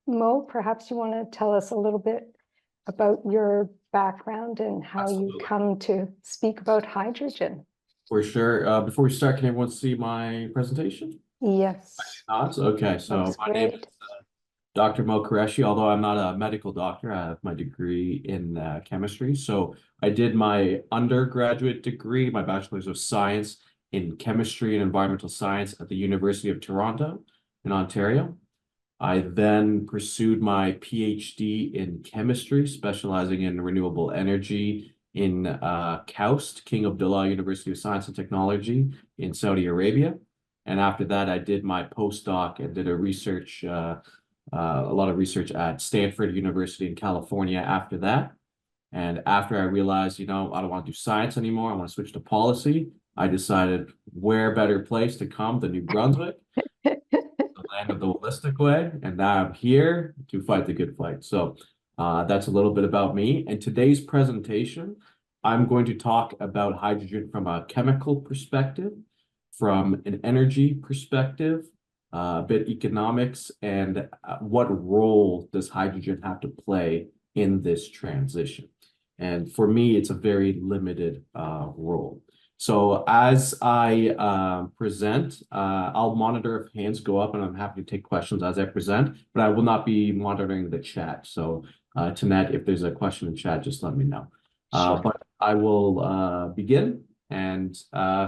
Mo, perhaps you want to tell us a little bit about your background and how you Absolutely. come to speak about hydrogen. For sure. Before we start, can everyone see my presentation? Yes, Nods? Okay, so looks my name is great. Dr. Moe Qureshi. Although I'm not a medical doctor, I have my degree in chemistry. So I did my undergraduate degree, my bachelor's of science in chemistry and environmental science at the University of Toronto in Ontario. I then pursued my PhD in chemistry, specializing in renewable energy in KAUST, King Abdullah University of Science and Technology in Saudi Arabia. And after that, I did my postdoc and did a lot of research at Stanford University in California after that. And after I realized, I don't want to do science anymore, I want to switch to policy, I decided where better place to come than New Brunswick, the land of the holistic way, and now I'm here to fight the good fight. So that's a little bit about me. And today's presentation, I'm going to talk about hydrogen from a chemical perspective, from an energy perspective, a bit economics, and what role does hydrogen have to play in this transition? And for me, it's a very limited role. So as I present, I'll monitor if hands go up, and I'm happy to take questions as I present, but I will not be monitoring the chat. So Tanette, if there's a question in chat, just let me know. Sure. But I will begin. And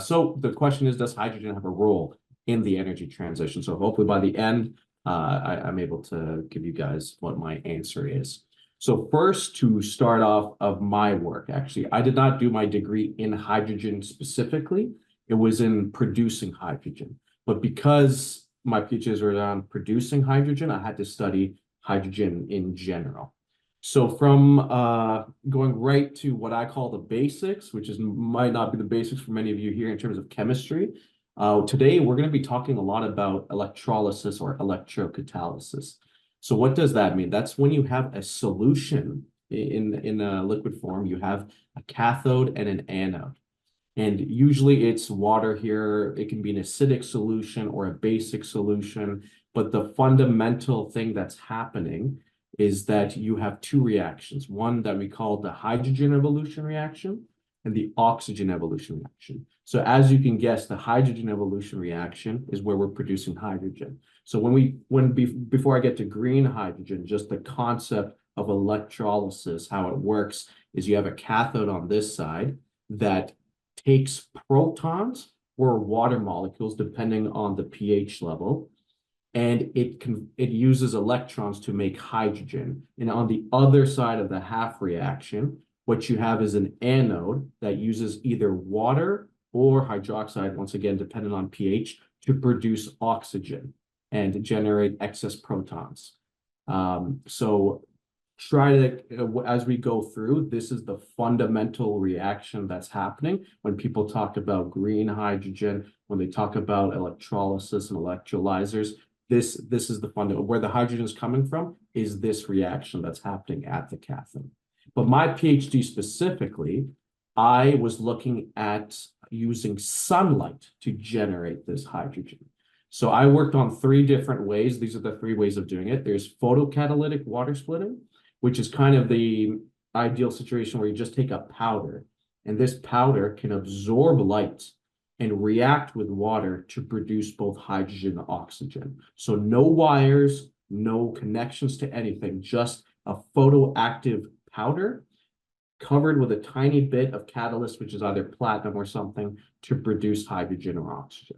so the question is, does hydrogen have a role in the energy transition? So hopefully by the end, I'm able to give you guys what my answer is. So first, to start off of my work, actually, I did not do my degree in hydrogen specifically. It was in producing hydrogen. But because my PhDs were on producing hydrogen, I had to study hydrogen in general. So from going right to what I call the basics, which might not be the basics for many of you here in terms of chemistry, today we're going to be talking a lot about electrolysis or electrocatalysis. So what does that mean? That's when you have a solution in a liquid form, you have a cathode and an anode. And usually it's water here. It can be an acidic solution or a basic solution. But the fundamental thing that's happening is that you have two reactions, one that we call the hydrogen evolution reaction and the oxygen evolution reaction. So as you can guess, the hydrogen evolution reaction is where we're producing hydrogen. So before I get to green hydrogen, just the concept of electrolysis, how it works is you have a cathode on this side that takes protons or water molecules, depending on the pH level, and it uses electrons to make hydrogen. And on the other side of the half reaction, what you have is an anode that uses either water or hydroxide, once again, depending on pH, to produce oxygen and generate excess protons. So try to, as we go through, this is the fundamental reaction that's happening when people talk about green hydrogen, when they talk about electrolysis and electrolyzers. This is the fundamental, where the hydrogen is coming from is this reaction that's happening at the cathode. But my PhD specifically, I was looking at using sunlight to generate this hydrogen. So I worked on three different ways. These are the three ways of doing it. There's photocatalytic water splitting, which is kind of the ideal situation where you just take a powder, and this powder can absorb light and react with water to produce both hydrogen and oxygen. So no wires, no connections to anything, just a photoactive powder covered with a tiny bit of catalyst, which is either platinum or something, to produce hydrogen or oxygen.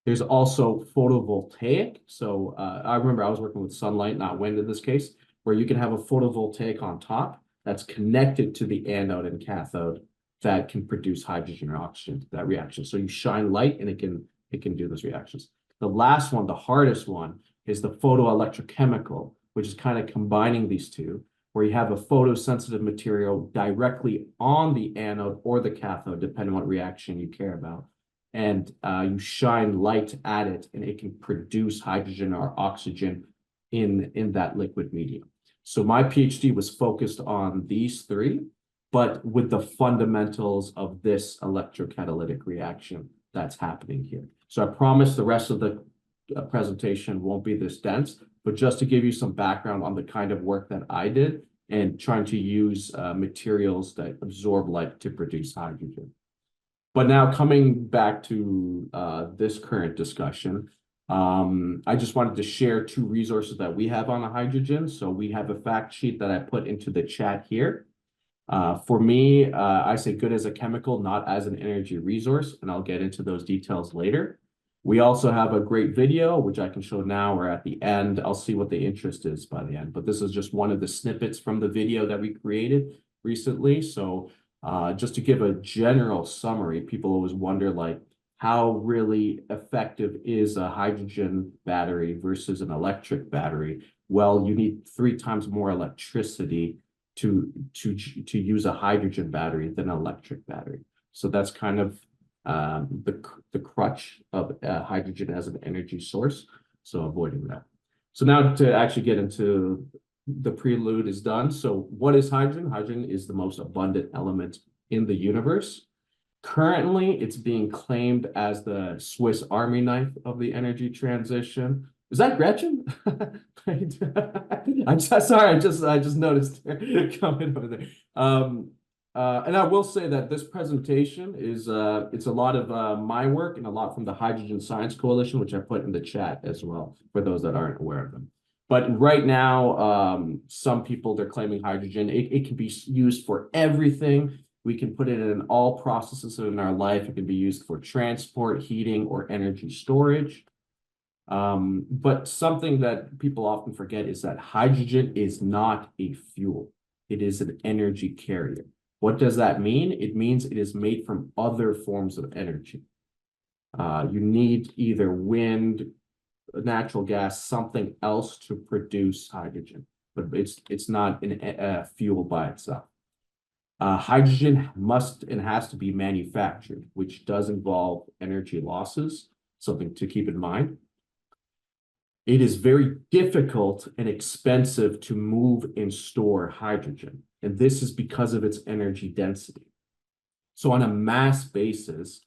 There's also photovoltaic. So I remember I was working with sunlight, not wind in this case, where you can have a photovoltaic on top that's connected to the anode and cathode that can produce hydrogen or oxygen to that reaction. So you shine light and it can do those reactions. The last one, the hardest one, is the photoelectrochemical, which is kind of combining these two, where you have a photosensitive material directly on the anode or the cathode, depending on what reaction you care about. And you shine light at it, and it can produce hydrogen or oxygen in that liquid medium. So my PhD was focused on these three, but with the fundamentals of this electrocatalytic reaction that's happening here. So I promise the rest of the presentation won't be this dense, but just to give you some background on the kind of work that I did and trying to use materials that absorb light to produce hydrogen. But now coming back to this current discussion, I just wanted to share two resources that we have on hydrogen. So we have a fact sheet that I put into the chat here. For me, I say good as a chemical, not as an energy resource, and I'll get into those details later. We also have a great video, which I can show now or at the end. I'll see what the interest is by the end, but this is just one of the snippets from the video that we created recently. So just to give a general summary, people always wonder like how really effective is a hydrogen battery versus an electric battery? Well, you need 3 times more electricity to use a hydrogen battery than an electric battery. So that's kind of the crutch of hydrogen as an energy source. So avoiding that. So now to actually get into the prelude is done. So what is hydrogen? Hydrogen is the most abundant element in the universe. Currently, it's being claimed as the Swiss Army knife of the energy transition. Is that Gretchen? I'm sorry, I just noticed her coming over there. And I will say that this presentation is it's a lot of my work and a lot from the Hydrogen Science Coalition, which I put in the chat as well for those that aren't aware of them. But right now, some people, they're claiming hydrogen. It can be used for everything. We can put it in all processes in our life. It can be used for transport, heating, or energy storage. But something that people often forget is that hydrogen is not a fuel. It is an energy carrier. What does that mean? It means it is made from other forms of energy. You need either wind, natural gas, something else to produce hydrogen, but it's not a fuel by itself. Hydrogen must and has to be manufactured, which does involve energy losses, something to keep in mind. It is very difficult and expensive to move and store hydrogen, and this is because of its energy density. So on a mass basis,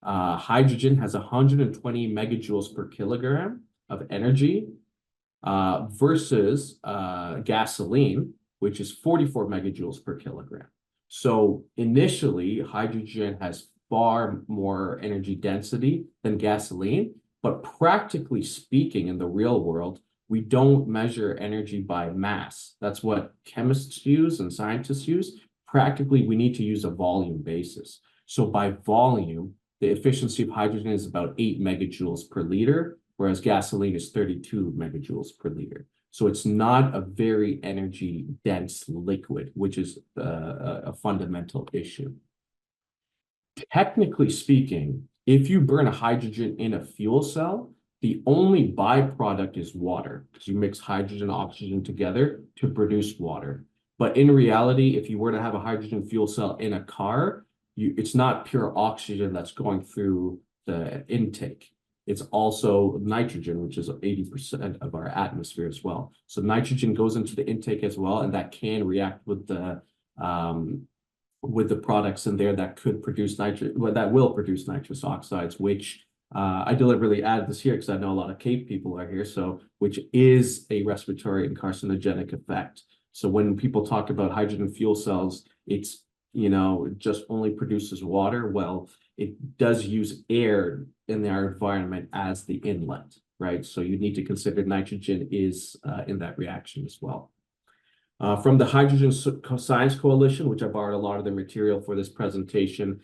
hydrogen has 120 megajoules per kilogram of energy versus gasoline, which is 44 megajoules per kilogram. So initially, hydrogen has far more energy density than gasoline, but practically speaking, in the real world, we don't measure energy by mass. That's what chemists use and scientists use. Practically, we need to use a volume basis. So by volume, the efficiency of hydrogen is about 8 megajoules per liter, whereas gasoline is 32 megajoules per liter. So it's not a very energy dense liquid, which is a fundamental issue. Technically speaking, if you burn hydrogen in a fuel cell, the only byproduct is water, because you mix hydrogen and oxygen together to produce water. But in reality, if you were to have a hydrogen fuel cell in a car, it's not pure oxygen that's going through the intake. It's also nitrogen, which is 80% of our atmosphere as well. So nitrogen goes into the intake as well, and that can react with the products in there that could produce that will produce nitrous oxides, which I deliberately added this here because I know a lot of CAPE people are here, so which is a respiratory and carcinogenic effect. So when people talk about hydrogen fuel cells, it's, it just only produces water. Well, it does use air in our environment as the inlet, right? So you need to consider nitrogen is in that reaction as well. From the Hydrogen Science Coalition, which I borrowed a lot of the material for this presentation,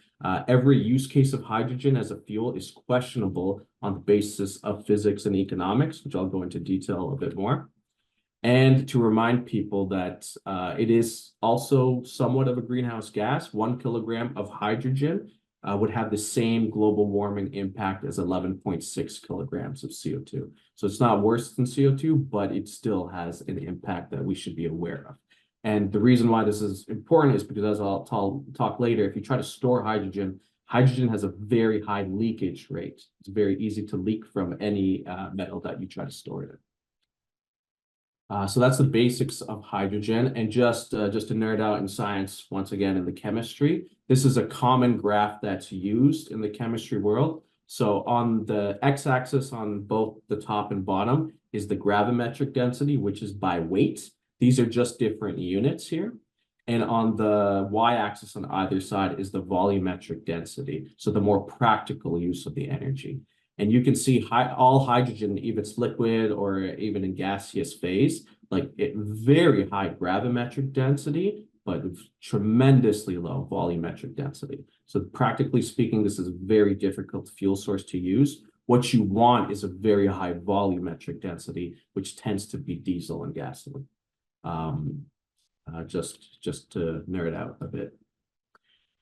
every use case of hydrogen as a fuel is questionable on the basis of physics and economics, which I'll go into detail a bit more. And to remind people that it is also somewhat of a greenhouse gas. 1 kilogram of hydrogen would have the same global warming impact as 11.6 kilograms of CO2. So it's not worse than CO2, but it still has an impact that we should be aware of. And the reason why this is important is because, as I'll talk later, if you try to store hydrogen, hydrogen has a very high leakage rate. It's very easy to leak from any metal that you try to store it in. So that's the basics of hydrogen. And just to nerd out in science, once again, in the chemistry, this is a common graph that's used in the chemistry world. So on the x-axis on both the top and bottom is the gravimetric density, which is by weight. These are just different units here. And on the y-axis on either side is the volumetric density, so the more practical use of the energy. And you can see all hydrogen, if it's liquid or even in gaseous phase, like very high gravimetric density, but tremendously low volumetric density. So practically speaking, this is a very difficult fuel source to use. What you want is a very high volumetric density, which tends to be diesel and gasoline. Just to nerd out a bit.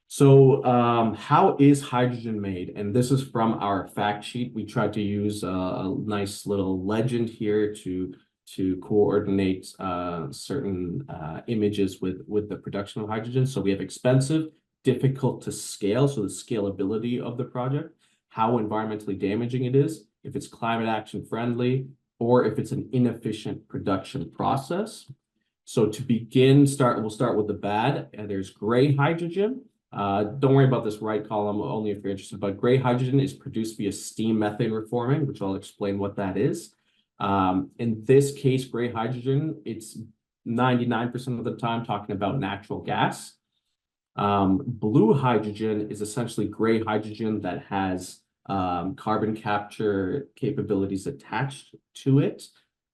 So how is hydrogen made? And this is from our fact sheet. We tried to use a nice little legend here to coordinate certain images with the production of hydrogen. So we have expensive, difficult to scale, so the scalability of the project, how environmentally damaging it is, if it's climate action friendly, or if it's an inefficient production process. So to begin, we'll start with the bad. There's gray hydrogen. Don't worry about this right column, only if you're interested, but gray hydrogen is produced via steam methane reforming, which I'll explain what that is. In this case, gray hydrogen, it's 99% of the time talking about natural gas. Blue hydrogen is essentially gray hydrogen that has carbon capture capabilities attached to it.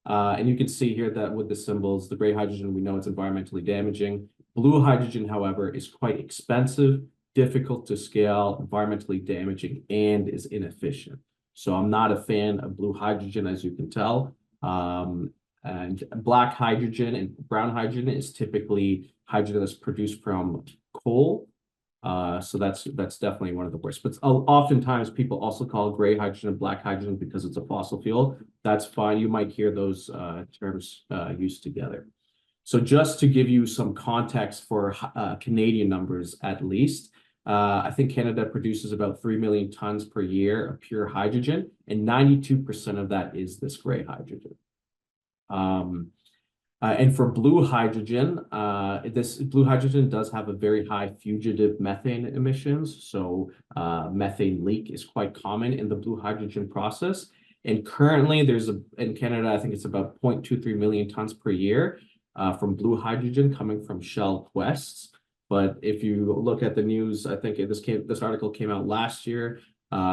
And you can see here that with the symbols, the gray hydrogen, we know it's environmentally damaging. Blue hydrogen, however, is quite expensive, difficult to scale, environmentally damaging, and is inefficient. So I'm not a fan of blue hydrogen, as you can tell. And black hydrogen and brown hydrogen is typically hydrogen that's produced from coal. So that's definitely one of the worst. But oftentimes people also call gray hydrogen and black hydrogen because it's a fossil fuel. That's fine. You might hear those terms used together. So just to give you some context for Canadian numbers, at least, I think Canada produces about 3 million tons per year of pure hydrogen, and 92% of that is this gray hydrogen. And for blue hydrogen, this blue hydrogen does have a very high fugitive methane emissions. So methane leak is quite common in the blue hydrogen process. And currently in Canada, I think it's about 0.23 million tons per year from blue hydrogen coming from Shell Quests. But if you look at the news, I think this article came out last year.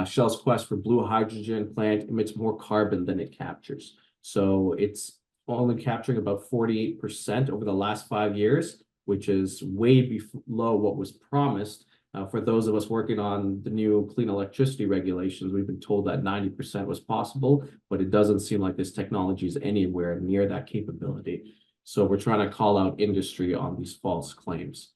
Shell's Quest for blue hydrogen plant emits more carbon than it captures. So it's only capturing about 48% over the last 5 years, which is way below what was promised. For those of us working on the new clean electricity regulations, we've been told that 90% was possible, but it doesn't seem like this technology is anywhere near that capability. So we're trying to call out industry on these false claims.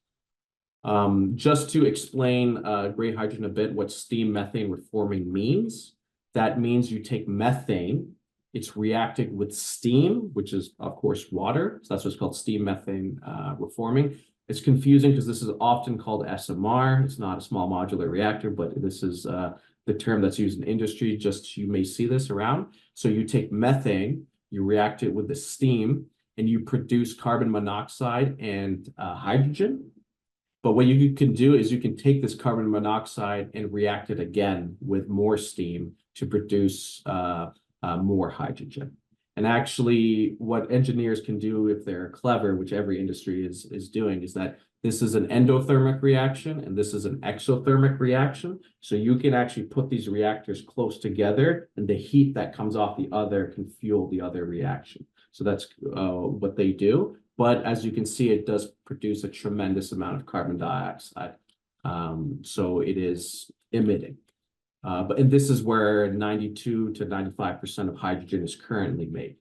Just to explain gray hydrogen a bit, what steam methane reforming means. That means you take methane, it's reacting with steam, which is, of course, water. So that's what's called steam methane reforming. It's confusing because this is often called SMR. It's not a small modular reactor, but this is the term that's used in industry. Just you may see this around. So you take methane, you react it with the steam, and you produce carbon monoxide and hydrogen. But what you can do is you can take this carbon monoxide and react it again with more steam to produce more hydrogen. And actually, what engineers can do if they're clever, which every industry is doing, is that this is an endothermic reaction and this is an exothermic reaction. So you can actually put these reactors close together, and the heat that comes off the other can fuel the other reaction. So that's what they do. But as you can see, it does produce a tremendous amount of carbon dioxide. So it is emitting. And this is where 92 to 95% of hydrogen is currently made.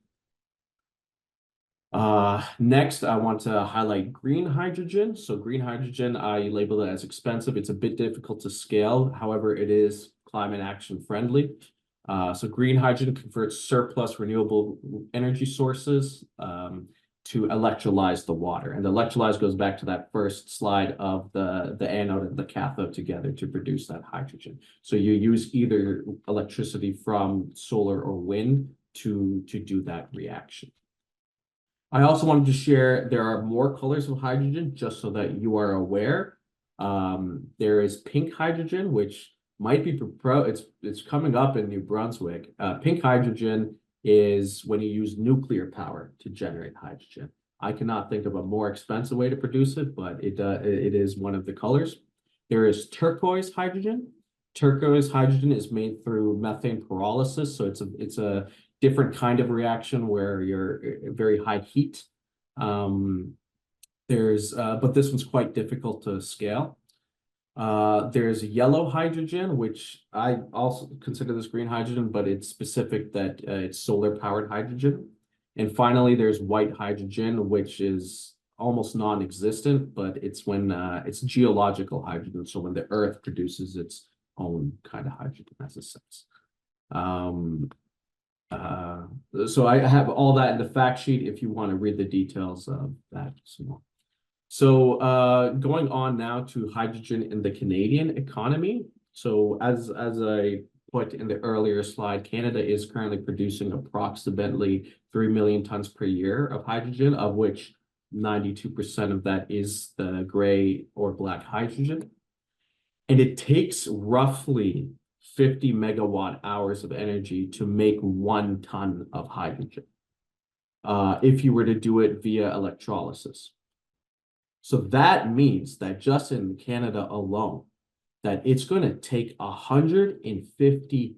Next, I want to highlight green hydrogen. So green hydrogen, I label it as expensive. It's a bit difficult to scale. However, it is climate action friendly. So green hydrogen converts surplus renewable energy sources to electrolyze the water. And the electrolyze goes back to that first slide of the anode and the cathode together to produce that hydrogen. So you use either electricity from solar or wind to do that reaction. I also wanted to share, there are more colors of hydrogen, just so that you are aware. There is pink hydrogen, which might be it's coming up in New Brunswick. Pink hydrogen is when you use nuclear power to generate hydrogen. I cannot think of a more expensive way to produce it, but it is one of the colors. There is turquoise hydrogen. Turquoise hydrogen is made through methane pyrolysis, so it's a different kind of reaction where you're very high heat. But this one's quite difficult to scale. There's yellow hydrogen, which I also consider this green hydrogen, but it's specific that it's solar powered hydrogen. And finally, there's white hydrogen, which is almost non-existent, but it's when it's geological hydrogen. So when the earth produces its own kind of hydrogen, as a sense. So I have all that in the fact sheet if you want to read the details of that some more. So going on now to hydrogen in the Canadian economy. So as I put in the earlier slide, Canada is currently producing approximately 3 million tons per year of hydrogen, of which 92% of that is the gray or black hydrogen. And it takes roughly 50 megawatt hours of energy to make 1 ton of hydrogen, if you were to do it via electrolysis. So that means that just in Canada alone, that it's going to take 150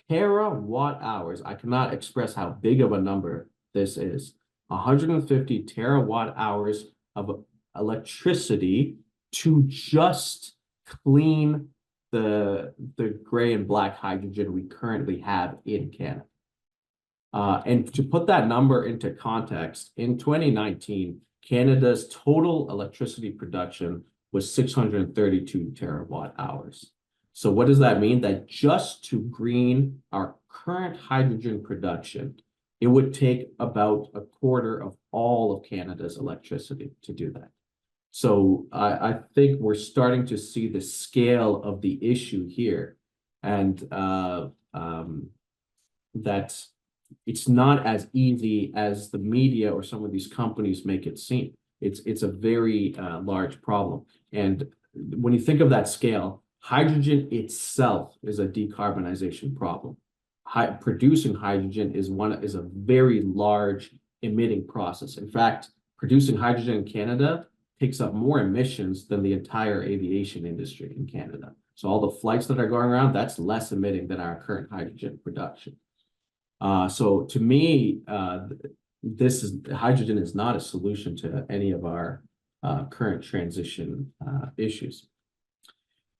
terawatt hours. I cannot express how big of a number this is. 150 terawatt hours of electricity to just clean the gray and black hydrogen we currently have in Canada. And to put that number into context, in 2019, Canada's total electricity production was 632 terawatt hours. So what does that mean? That just to green our current hydrogen production, it would take about a quarter of all of Canada's electricity to do that. So I think we're starting to see the scale of the issue here, and that it's not as easy as the media or some of these companies make it seem. It's a very large problem. And when you think of that scale, hydrogen itself is a decarbonization problem. Producing hydrogen is a very large emitting process. In fact, producing hydrogen in Canada takes up more emissions than the entire aviation industry in Canada. So all the flights that are going around, that's less emitting than our current hydrogen production. So to me, hydrogen is not a solution to any of our current transition issues.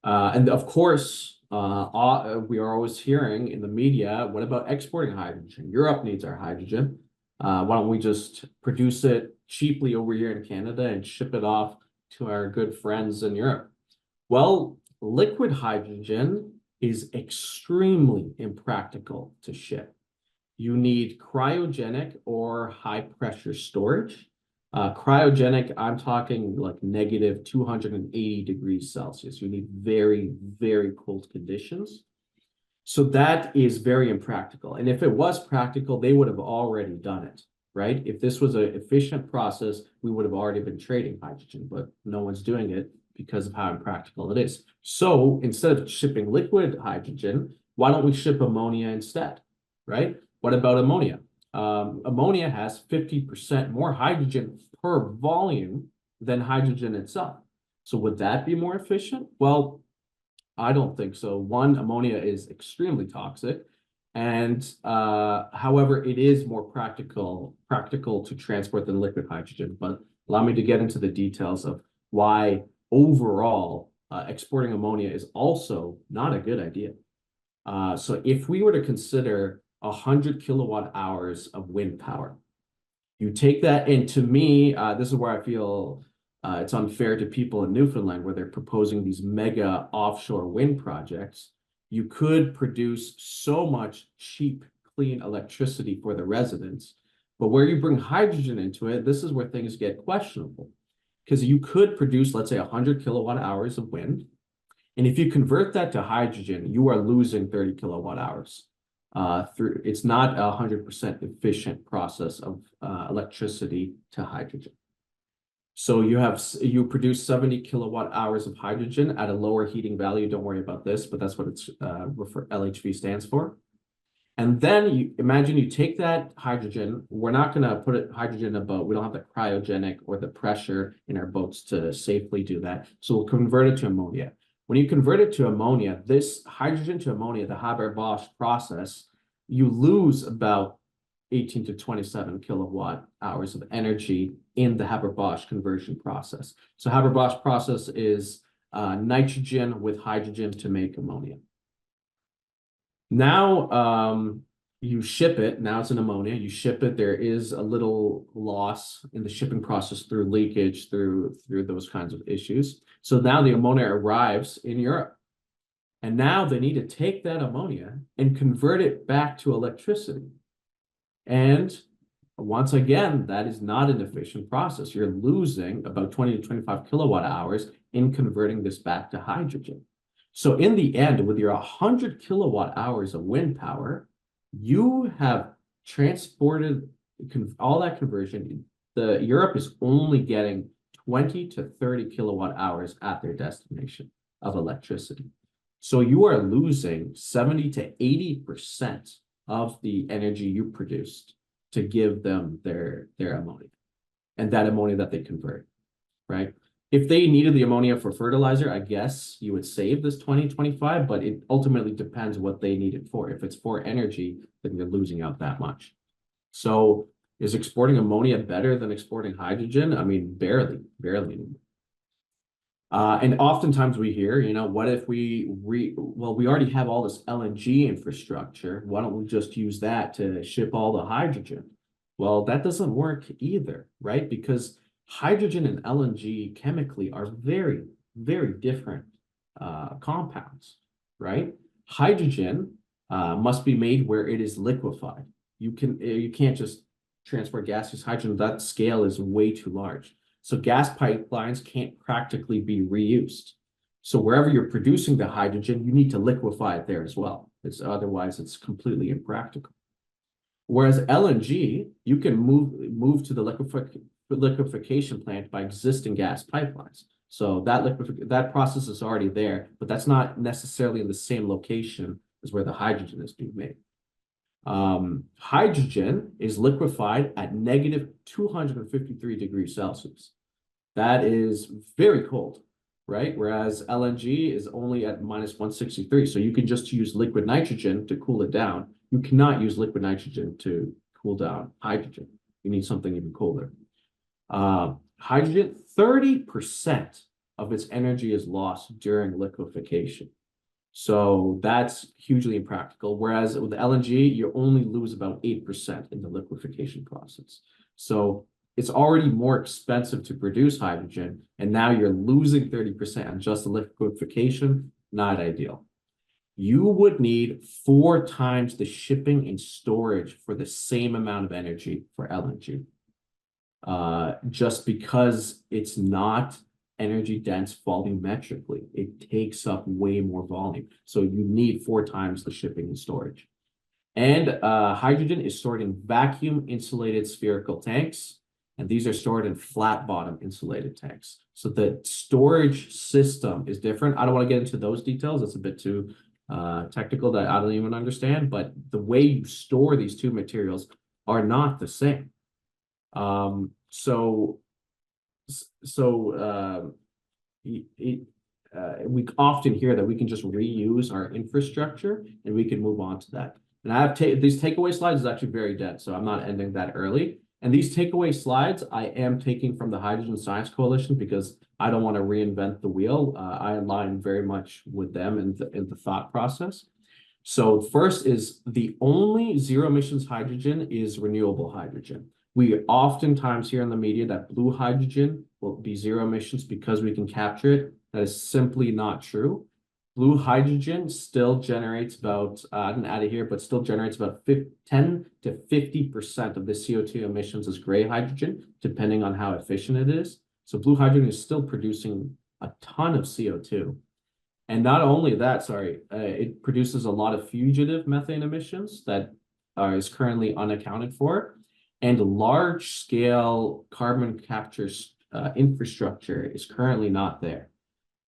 And of course, we are always hearing in the media, what about exporting hydrogen? Europe needs our hydrogen. Why don't we just produce it cheaply over here in Canada and ship it off to our good friends in Europe? Well, liquid hydrogen is extremely impractical to ship. You need cryogenic or high pressure storage. Cryogenic, I'm talking like negative 280 degrees Celsius. You need very, very cold conditions. So that is very impractical. And if it was practical, they would have already done it, right? If this was an efficient process, we would have already been trading hydrogen, but no one's doing it because of how impractical it is. So instead of shipping liquid hydrogen, why don't we ship ammonia instead, right? What about ammonia? Ammonia has 50% more hydrogen per volume than hydrogen itself. So would that be more efficient? Well, I don't think so. One, ammonia is extremely toxic, and however, it is more practical to transport than liquid hydrogen. But allow me to get into the details of why overall exporting ammonia is also not a good idea. So if we were to consider 100 kilowatt hours of wind power, you take that, and to me, this is where I feel it's unfair to people in Newfoundland, where they're proposing these mega offshore wind projects. You could produce so much cheap, clean electricity for the residents, but where you bring hydrogen into it, this is where things get questionable, because you could produce, let's say, 100 kilowatt hours of wind, and if you convert that to hydrogen, you are losing 30 kilowatt hours. It's not a 100% efficient process of electricity to hydrogen. So you produce 70 kilowatt hours of hydrogen at a lower heating value. Don't worry about this, but that's what it's LHV stands for. And then you imagine you take that hydrogen. We're not going to put hydrogen in a boat. We don't have the cryogenic or the pressure in our boats to safely do that. So we'll convert it to ammonia. When you convert it to ammonia, this hydrogen to ammonia, the Haber-Bosch process, you lose about 18 to 27 kilowatt hours of energy in the Haber-Bosch conversion process. So Haber-Bosch process is nitrogen with hydrogen to make ammonia. Now you ship it. Now it's an ammonia. You ship it. There is a little loss in the shipping process through leakage, through those kinds of issues. So now the ammonia arrives in Europe. And now they need to take that ammonia and convert it back to electricity. And once again, that is not an efficient process. You're losing about 20 to 25 kilowatt hours in converting this back to hydrogen. So in the end, with your 100 kilowatt hours of wind power, you have transported all that conversion. Europe is only getting 20 to 30 kilowatt hours at their destination of electricity. So you are losing 70 to 80% of the energy you produced to give them their ammonia and that ammonia that they convert, right? If they needed the ammonia for fertilizer, I guess you would save this 20-25, but it ultimately depends what they need it for. If it's for energy, then you're losing out that much. So is exporting ammonia better than exporting hydrogen? I mean, barely. And oftentimes we hear, what if we already have all this LNG infrastructure. Why don't we just use that to ship all the hydrogen? Well, that doesn't work either, right? Because hydrogen and LNG chemically are very, very different compounds, right? Hydrogen must be made where it is liquefied. You can't just transport gaseous hydrogen. That scale is way too large. So gas pipelines can't practically be reused. So wherever you're producing the hydrogen, you need to liquefy it there as well. Otherwise, it's completely impractical. Whereas LNG, you can move to the liquefaction plant by existing gas pipelines. So that process is already there, but that's not necessarily in the same location as where the hydrogen is being made. Hydrogen is liquefied at negative 253 degrees Celsius. That is very cold, right? Whereas LNG is only at minus 163. So you can just use liquid nitrogen to cool it down. You cannot use liquid nitrogen to cool down hydrogen. You need something even colder. Hydrogen, 30% of its energy is lost during liquefaction. So that's hugely impractical. Whereas with LNG, you only lose about 8% in the liquefaction process. So it's already more expensive to produce hydrogen, and now you're losing 30% on just the liquefaction. Not ideal. You would need 4 times the shipping and storage for the same amount of energy for LNG. Just because it's not energy dense volumetrically. It takes up way more volume. So you need 4 times the shipping and storage. And hydrogen is stored in vacuum insulated spherical tanks. And these are stored in flat bottom insulated tanks. So the storage system is different. I don't want to get into those details. It's a bit too technical that I don't even understand. But the way you store these two materials are not the same. We often hear that we can just reuse our infrastructure and we can move on to that. And I have these takeaway slides is actually very dense, so I'm not ending that early. And these takeaway slides I am taking from the Hydrogen Science Coalition because I don't want to reinvent the wheel. I align very much with them in the thought process. So first is the only zero emissions hydrogen is renewable hydrogen. We oftentimes hear in the media that blue hydrogen will be zero emissions because we can capture it. That is simply not true. Blue hydrogen still generates about, I didn't add it here, but still generates about 10 to 50% of the CO2 emissions as gray hydrogen, depending on how efficient it is. So blue hydrogen is still producing a ton of CO2. And not only that, it produces a lot of fugitive methane emissions that is currently unaccounted for. And large-scale carbon capture infrastructure is currently not there.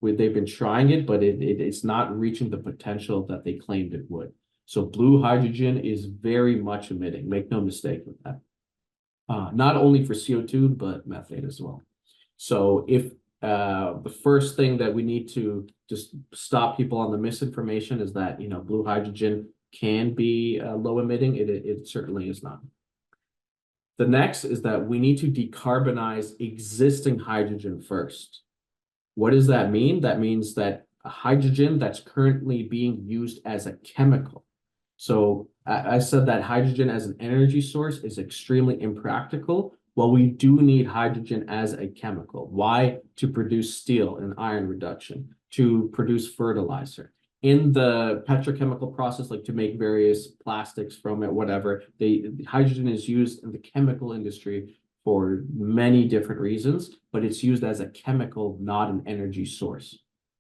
They've been trying it, but it's not reaching the potential that they claimed it would. So blue hydrogen is very much emitting. Make no mistake with that. Not only for CO2, but methane as well. So if the first thing that we need to just stop people on the misinformation is that, you know, blue hydrogen can be low emitting, it certainly is not. The next is that we need to decarbonize existing hydrogen first. What does that mean? That means that a hydrogen that's currently being used as a chemical. So I said that hydrogen as an energy source is extremely impractical. Well, we do need hydrogen as a chemical. Why? To produce steel and iron reduction, to produce fertilizer. In the petrochemical process, like to make various plastics from it, whatever, hydrogen is used in the chemical industry for many different reasons, but it's used as a chemical, not an energy source.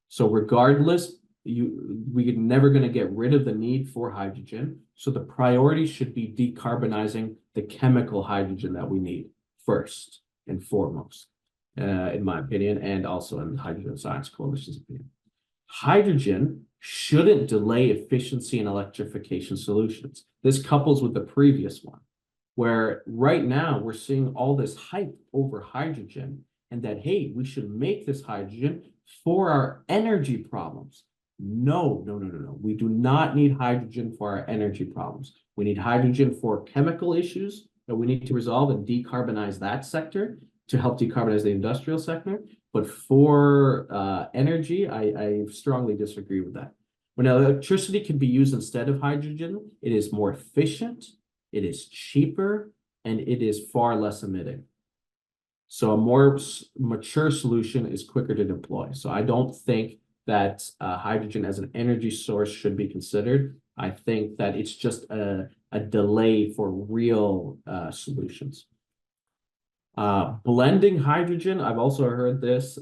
So regardless, we're never going to get rid of the need for hydrogen. So the priority should be decarbonizing the chemical hydrogen that we need first and foremost, in my opinion, and also in the Hydrogen Science Coalition's opinion. Hydrogen shouldn't delay efficiency in electrification solutions. This couples with the previous one, where right now we're seeing all this hype over hydrogen and that, hey, we should make this hydrogen for our energy problems. No. We do not need hydrogen for our energy problems. We need hydrogen for chemical issues that we need to resolve and decarbonize that sector to help decarbonize the industrial sector. But for energy, I strongly disagree with that. When electricity can be used instead of hydrogen, it is more efficient, it is cheaper, and it is far less emitting. So a more mature solution is quicker to deploy. So I don't think that hydrogen as an energy source should be considered. I think that it's just a delay for real solutions. Blending hydrogen, I've also heard this,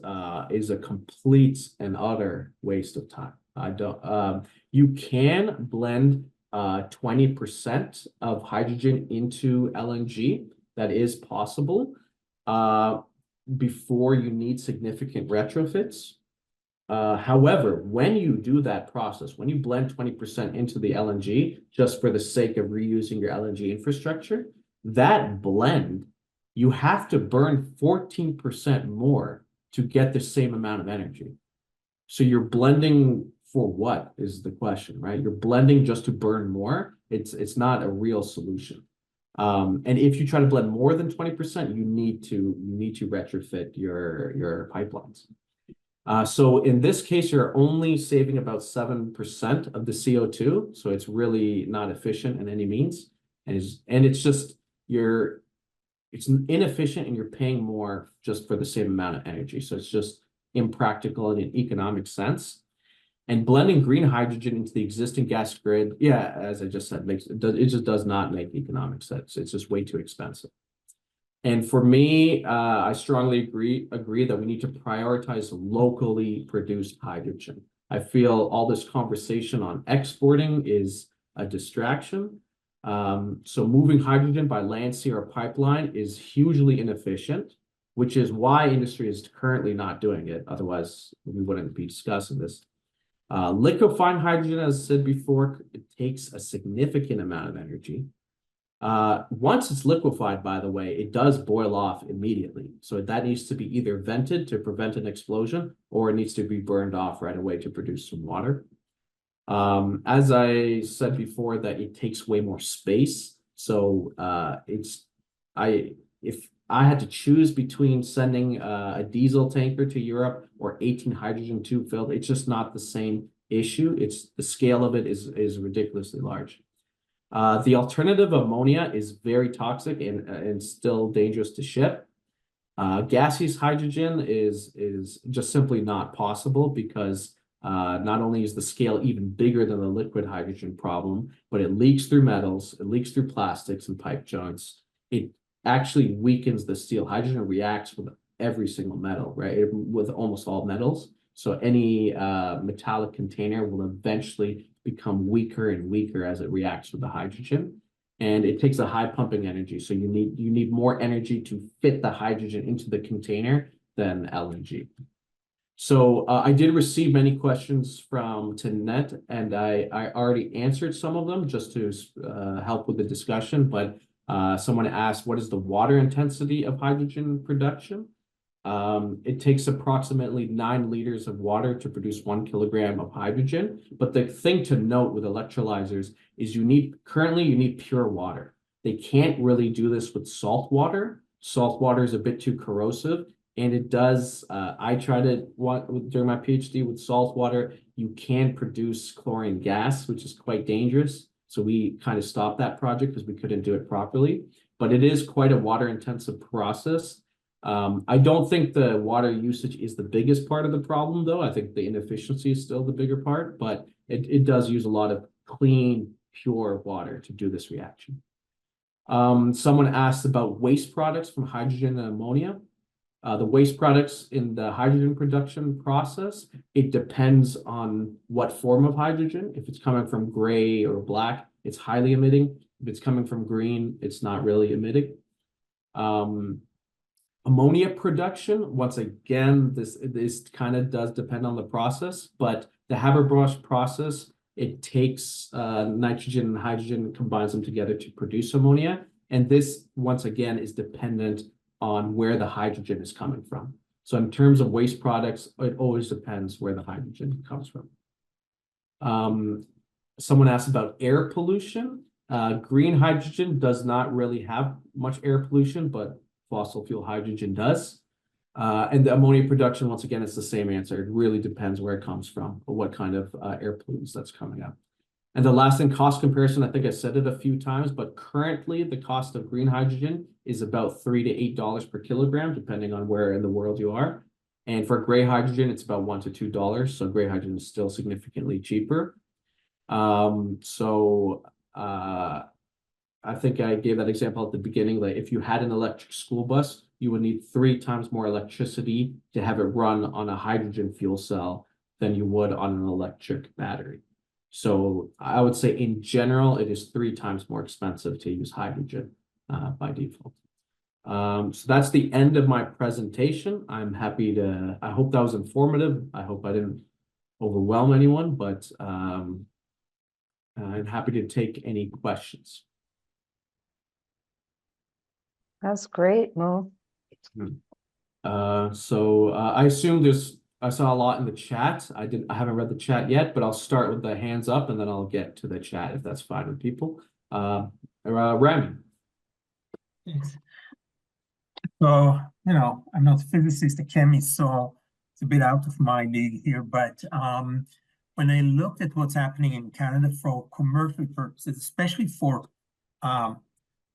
is a complete and utter waste of time. You can blend 20% of hydrogen into LNG. That is possible before you need significant retrofits. However, when you do that process, when you blend 20% into the LNG, just for the sake of reusing your LNG infrastructure, that blend, you have to burn 14% more to get the same amount of energy. So you're blending for what is the question, right? You're blending just to burn more. It's not a real solution. And if you try to blend more than 20%, you need to retrofit your pipelines. So in this case, you're only saving about 7% of the CO2. So it's really not efficient in any means. And it's just, it's inefficient and you're paying more just for the same amount of energy. So it's just impractical in an economic sense. And blending green hydrogen into the existing gas grid, yeah, as I just said, it just does not make economic sense. It's just way too expensive. And for me, I strongly agree that we need to prioritize locally produced hydrogen. I feel all this conversation on exporting is a distraction. So moving hydrogen by land, sea, or pipeline is hugely inefficient, which is why industry is currently not doing it. Otherwise, we wouldn't be discussing this. Liquefying hydrogen, as I said before, it takes a significant amount of energy. Once it's liquefied, by the way, it does boil off immediately. So that needs to be either vented to prevent an explosion, or it needs to be burned off right away to produce some water. As I said before, that it takes way more space. So if I had to choose between sending a diesel tanker to Europe or 18 hydrogen tube filled, it's just not the same issue. It's the scale of it is ridiculously large. The alternative ammonia is very toxic and still dangerous to ship. Gaseous hydrogen is just simply not possible because not only is the scale even bigger than the liquid hydrogen problem, but it leaks through metals, it leaks through plastics and pipe joints. It actually weakens the steel. Hydrogen reacts with every single metal, right? With almost all metals. So any metallic container will eventually become weaker and weaker as it reacts with the hydrogen. And it takes a high pumping energy. So you need more energy to fit the hydrogen into the container than LNG. So I did receive many questions from Tanet, and I already answered some of them just to help with the discussion. But someone asked, what is the water intensity of hydrogen production? It takes approximately 9 liters of water to produce 1 kilogram of hydrogen. But the thing to note with electrolyzers is you need pure water. They can't really do this with salt water. Salt water is a bit too corrosive. And it does, I tried it during my PhD with salt water. You can produce chlorine gas, which is quite dangerous. So we kind of stopped that project because we couldn't do it properly. But it is quite a water intensive process. I don't think the water usage is the biggest part of the problem, though. I think the inefficiency is still the bigger part, but it does use a lot of clean, pure water to do this reaction. Someone asked about waste products from hydrogen and ammonia. The waste products in the hydrogen production process, it depends on what form of hydrogen. If it's coming from gray or black, it's highly emitting. If it's coming from green, it's not really emitting. Ammonia production, once again, this kind of does depend on the process, but the Haber-Bosch process, it takes nitrogen and hydrogen, combines them together to produce ammonia. And this, once again, is dependent on where the hydrogen is coming from. So in terms of waste products, it always depends where the hydrogen comes from. Someone asked about air pollution. Green hydrogen does not really have much air pollution, but fossil fuel hydrogen does. And the ammonia production, once again, it's the same answer. It really depends where it comes from or what kind of air pollutants that's coming up. And the last thing, cost comparison, I think I said it a few times, but currently the cost of green hydrogen is about $3 to $8 per kilogram, depending on where in the world you are. And for gray hydrogen, it's about $1 to $2. So gray hydrogen is still significantly cheaper. I think I gave that example at the beginning, like if you had an electric school bus, you would need 3 times more electricity to have it run on a hydrogen fuel cell than you would on an electric battery. So I would say in general, it is 3 times more expensive to use hydrogen by default. So that's the end of my presentation. I'm happy to, I hope that was informative. I hope I didn't overwhelm anyone, but I'm happy to take any questions. That's great, Mo. I assume I saw a lot in the chat. I haven't read the chat yet, but I'll start with the hands up and then I'll get to the chat if that's fine with people. Rami. Thanks. So, I'm not a physicist, a chemist, so it's a bit out of my league here, but when I looked at what's happening in Canada for commercial purposes, especially for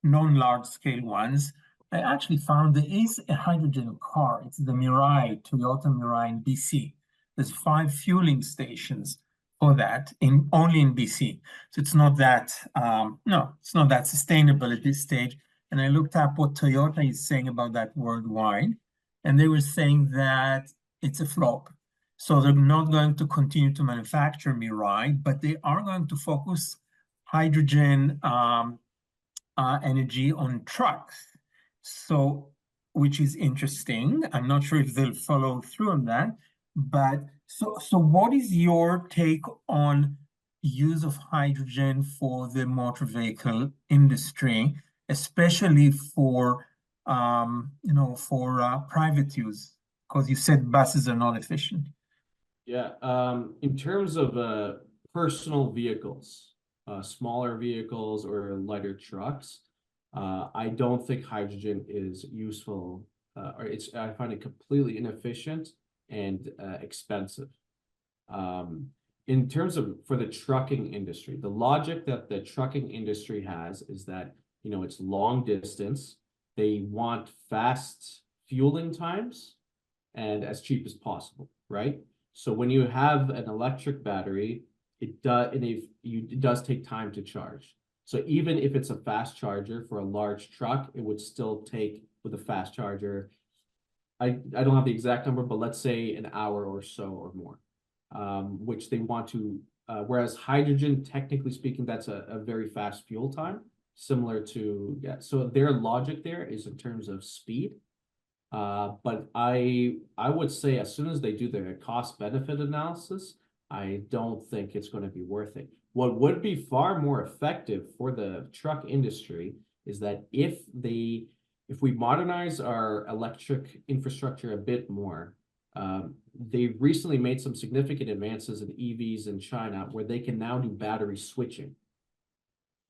non-large scale ones, I actually found there is a hydrogen car. It's the Mirai, Toyota Mirai in BC. There's 5 fueling stations for that only in BC. So it's not that, it's not that sustainable at this stage. And I looked up what Toyota is saying about that worldwide, and they were saying that it's a flop. So they're not going to continue to manufacture Mirai, but they are going to focus hydrogen energy on trucks. So, which is interesting. I'm not sure if they'll follow through on that, but so what is your take on use of hydrogen for the motor vehicle industry, especially for private use? Because you said buses are not efficient. Yeah, in terms of personal vehicles, smaller vehicles or lighter trucks, I don't think hydrogen is useful, I find it completely inefficient and expensive. In terms of for the trucking industry, the logic that the trucking industry has is that, it's long distance. They want fast fueling times and as cheap as possible, right? So when you have an electric battery, it does take time to charge. So even if it's a fast charger for a large truck, it would still take with a fast charger. I don't have the exact number, but let's say an hour or so or more, which they want to, whereas hydrogen, technically speaking, that's a very fast fuel time, similar to, so their logic there is in terms of speed. But I would say as soon as they do their cost benefit analysis, I don't think it's going to be worth it. What would be far more effective for the truck industry is that if we modernize our electric infrastructure a bit more, they've recently made some significant advances in EVs in China where they can now do battery switching.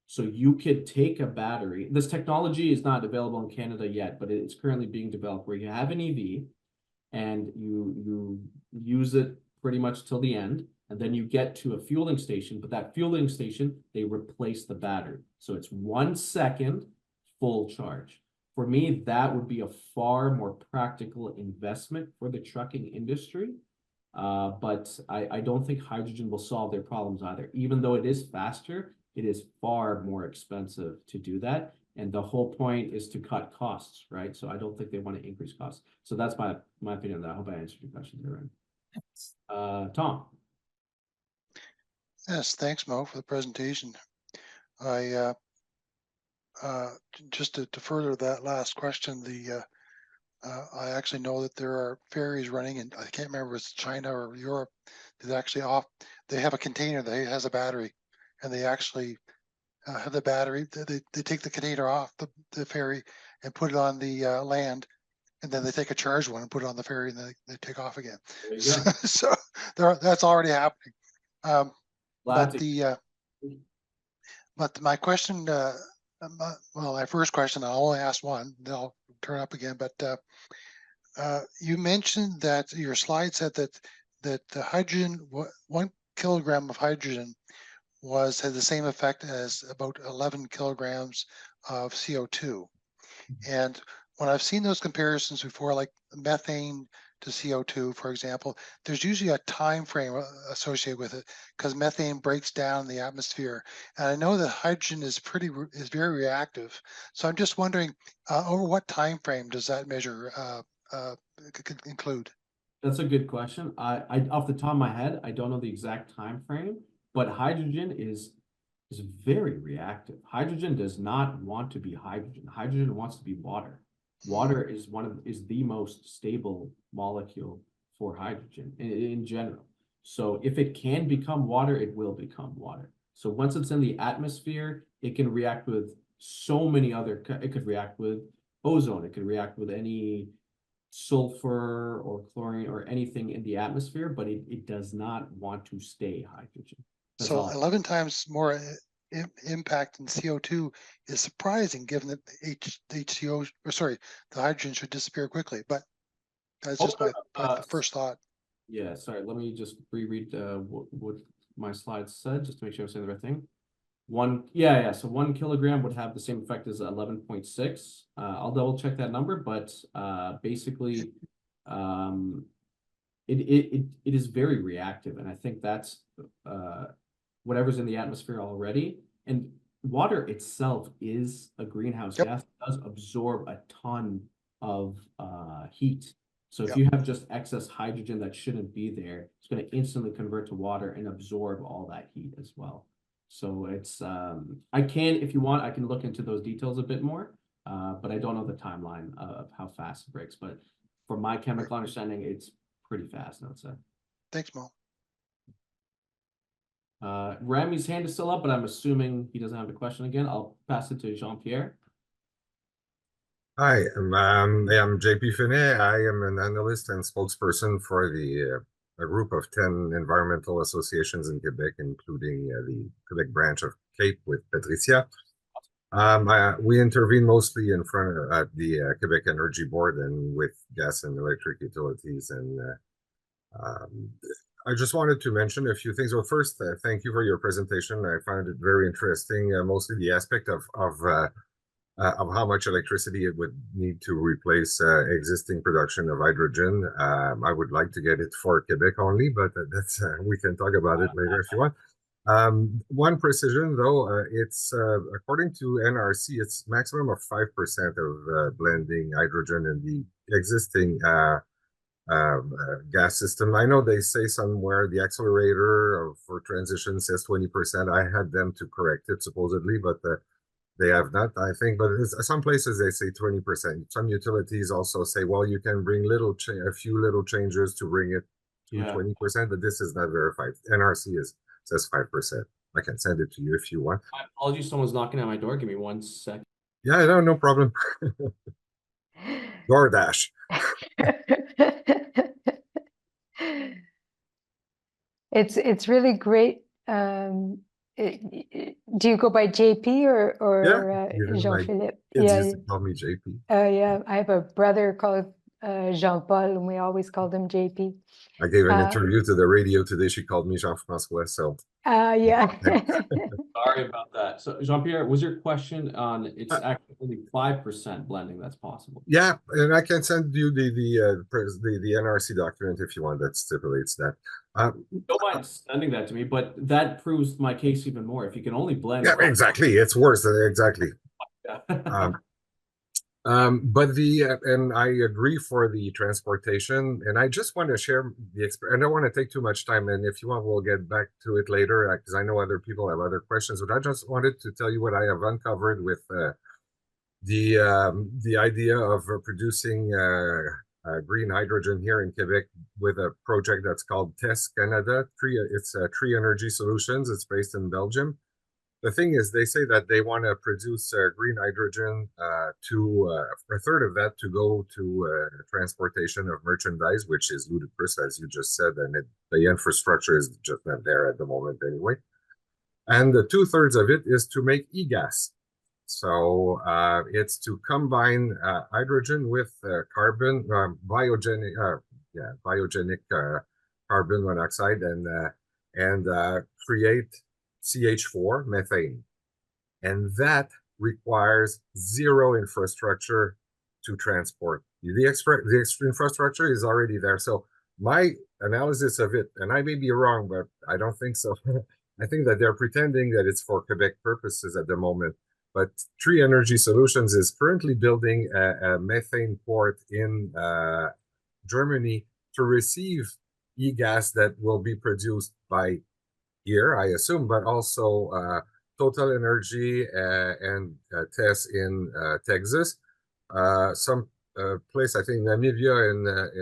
So you could take a battery. This technology is not available in Canada yet, but it's currently being developed where you have an EV and you use it pretty much till the end, and then you get to a fueling station, but that fueling station, they replace the battery. So it's 1 second full charge. For me, that would be a far more practical investment for the trucking industry. But I don't think hydrogen will solve their problems either. Even though it is faster, it is far more expensive to do that. And the whole point is to cut costs, right? So I don't think they want to increase costs. So that's my opinion on that. I hope I answered your question there, Tom. Yes, thanks, Mo, for the presentation. I just to further that last question, I actually know that there are ferries running, and I can't remember if it's China or Europe. That actually they have a container that has a battery, and they actually have the battery. They take the container off the ferry and put it on the land, and then they take a charged one and put it on the ferry, and they take off again. So that's already happening. But my question, my first question, I'll only ask one, then I'll turn up again. But you mentioned that your slide said that the hydrogen, 1 kilogram of hydrogen had the same effect as about 11 kilograms of CO2. And when I've seen those comparisons before, like methane to CO2, for example, there's usually a time frame associated with it because methane breaks down in the atmosphere. And I know that hydrogen is very reactive. So I'm just wondering, over what time frame does that measure include? That's a good question. I off the top of my head, I don't know the exact time frame, but hydrogen is very reactive. Hydrogen does not want to be hydrogen. Hydrogen wants to be water. Water is the most stable molecule for hydrogen in general. So if it can become water, it will become water. So once it's in the atmosphere, it can react with so many other, it could react with ozone, it could react with any sulfur or chlorine or anything in the atmosphere, but it does not want to stay hydrogen. That's so all. 11 times more impact in CO2 is surprising, given that the hydrogen should disappear quickly. But that's just my first thought. Yeah, sorry. Let me just reread what my slides said, just to make sure I'm saying the right thing. So 1 kilogram would have the same effect as 11.6. I'll double check that number, but basically, it is very reactive, and I think that's whatever's in the atmosphere already. And water itself is a greenhouse gas. It does absorb a ton of heat. So if you have just excess hydrogen that shouldn't be there, it's going to instantly convert to water and absorb all that heat as well. So it's if you want, I can look into those details a bit more, but I don't know the timeline of how fast it breaks. But from my chemical understanding, it's pretty fast, I would say. Thanks, Mo. Rami's hand is still up, but I'm assuming he doesn't have a question again. I'll pass it to Jean-Pierre. Hi, I'm JP Finet. I am an analyst and spokesperson for a group of 10 environmental associations in Quebec, including the Quebec branch of CAPE with Patricia. We intervene mostly in front at the Quebec Energy Board and with gas and electric utilities. And I just wanted to mention a few things. Well, first, thank you for your presentation. I found it very interesting, mostly the aspect of how much electricity it would need to replace existing production of hydrogen. I would like to get it for Quebec only, but that's we can talk about it later if you want. One precision though, it's according to NRC, it's maximum of 5% of blending hydrogen in the existing gas system. I know they say somewhere the accelerator for transition says 20%. I had them to correct it supposedly, but They have not, I think, but some places they say 20%. Some utilities also say, well, you can bring a few little changes to bring it to Yeah. 20%, but this is not verified. NRC says 5%. I can send it to you if you want. My apologies, someone's knocking at my door. Give me 1 second. Yeah, no problem. DoorDash. It's really great. Do you go by JP or even my Jean-Philippe? kids Yeah, used to call me JP. yeah. I have a brother called Jean-Paul, and we always called him JP. I gave an interview to the radio today. She called me Jean-François. So Yeah. Sorry about that. So Jean-Pierre, was your question on it's actually only 5% blending that's possible? Yeah, and I can send you the NRC document if you want that stipulates that. Don't mind sending that to me, but that proves my case even more. If you can only blend. Yeah, exactly. It's worse. Exactly. Yeah. But and I agree for the transportation, and I just want to share I don't want to take too much time, and if you want, we'll get back to it later, because I know other people have other questions, but I just wanted to tell you what I have uncovered with the idea of producing green hydrogen here in Quebec with a project that's called TESS Canada. It's Tree Energy Solutions. It's based in Belgium. The thing is, they say that they want to produce green hydrogen to a third of that to go to transportation of merchandise, which is ludicrous, as you just said, and the infrastructure is just not there at the moment anyway. And the 2/3 of it is to make e-gas. So it's to combine hydrogen with carbon, biogenic carbon monoxide, and create CH4 methane, and that requires zero infrastructure to transport. The infrastructure is already there. So my analysis of it, and I may be wrong, but I don't think so. I think that they're pretending that it's for Quebec purposes at the moment. But Tree Energy Solutions is currently building a methane port in Germany to receive e-gas that will be produced by here, I assume, but also Total Energy and TESS in Texas, some place, I think Namibia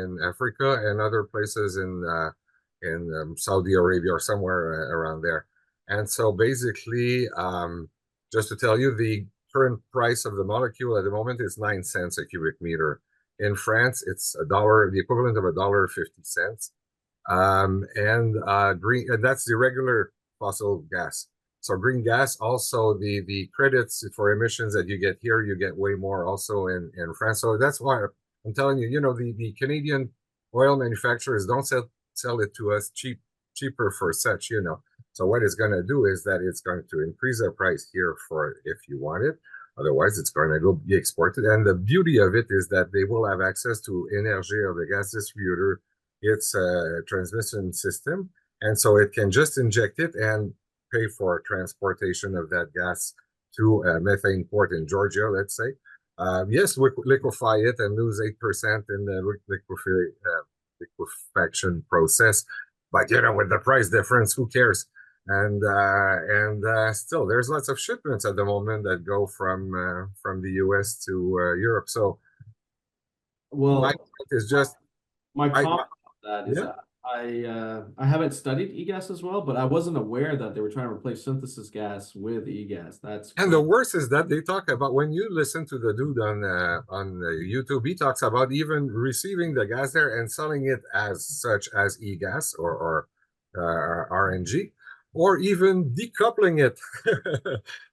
in Africa, and other places in Saudi Arabia or somewhere around there. And so basically, just to tell you, the current price of the molecule at the moment is 9 cents a cubic meter. In France, it's $1, the equivalent of $1.50. Green, and that's the regular fossil gas. So green gas, also the credits for emissions that you get here, you get way more also in France. So that's why I'm telling you, the Canadian oil manufacturers don't sell it to us cheaper for such, So what it's going to do is that it's going to increase the price here for if you want it. Otherwise, it's going to go be exported. And the beauty of it is that they will have access to Énergie, or the gas distributor, its transmission system. And so it can just inject it and pay for transportation of that gas to a methane port in Georgia, let's say. Yes, liquefy it and lose 8% in the liquefaction process. But, with the price difference, who cares? And still, there's lots of shipments at the moment that go from the US to Europe. So, Well, my point is just my comment on that is yeah. I haven't studied e-gas as well, but I wasn't aware that they were trying to replace synthesis gas with e-gas. And the worst is that they talk about, when you listen to the dude on YouTube, he talks about even receiving the gas there and selling it as such as e-gas or RNG, or even decoupling it,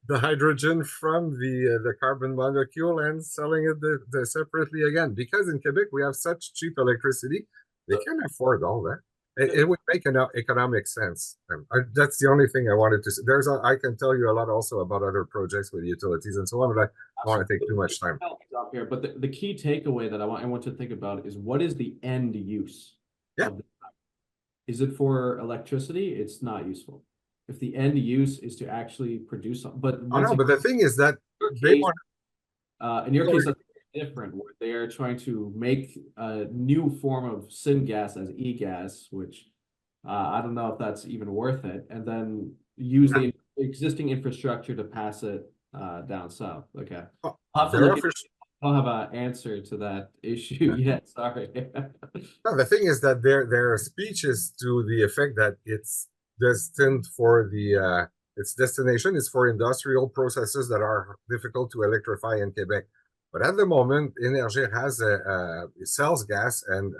the hydrogen from the carbon molecule, and selling it separately again. Because in Quebec we have such cheap electricity, they can't afford all that. It would make economic sense. That's the only thing I wanted to say. I can tell you a lot also about other projects with utilities and so on, but I don't want to take too much time. Here, but the key takeaway that I want to think about is, what is the end use? Yeah. Is it for electricity? It's not useful. If the end use is to actually produce something, but the thing is that they want. In your case, that's different, where they are trying to make a new form of syngas as e-gas, which I don't know if that's even worth it, and then use the existing infrastructure to pass it down south. Okay. Oh, I'll have to their look at, official. I don't have an answer to that issue yet. Sorry. No, the thing is that their speech is to the effect that it's destined for the its destination is for industrial processes that are difficult to electrify in Quebec. But at the moment, Énergie has it sells gas and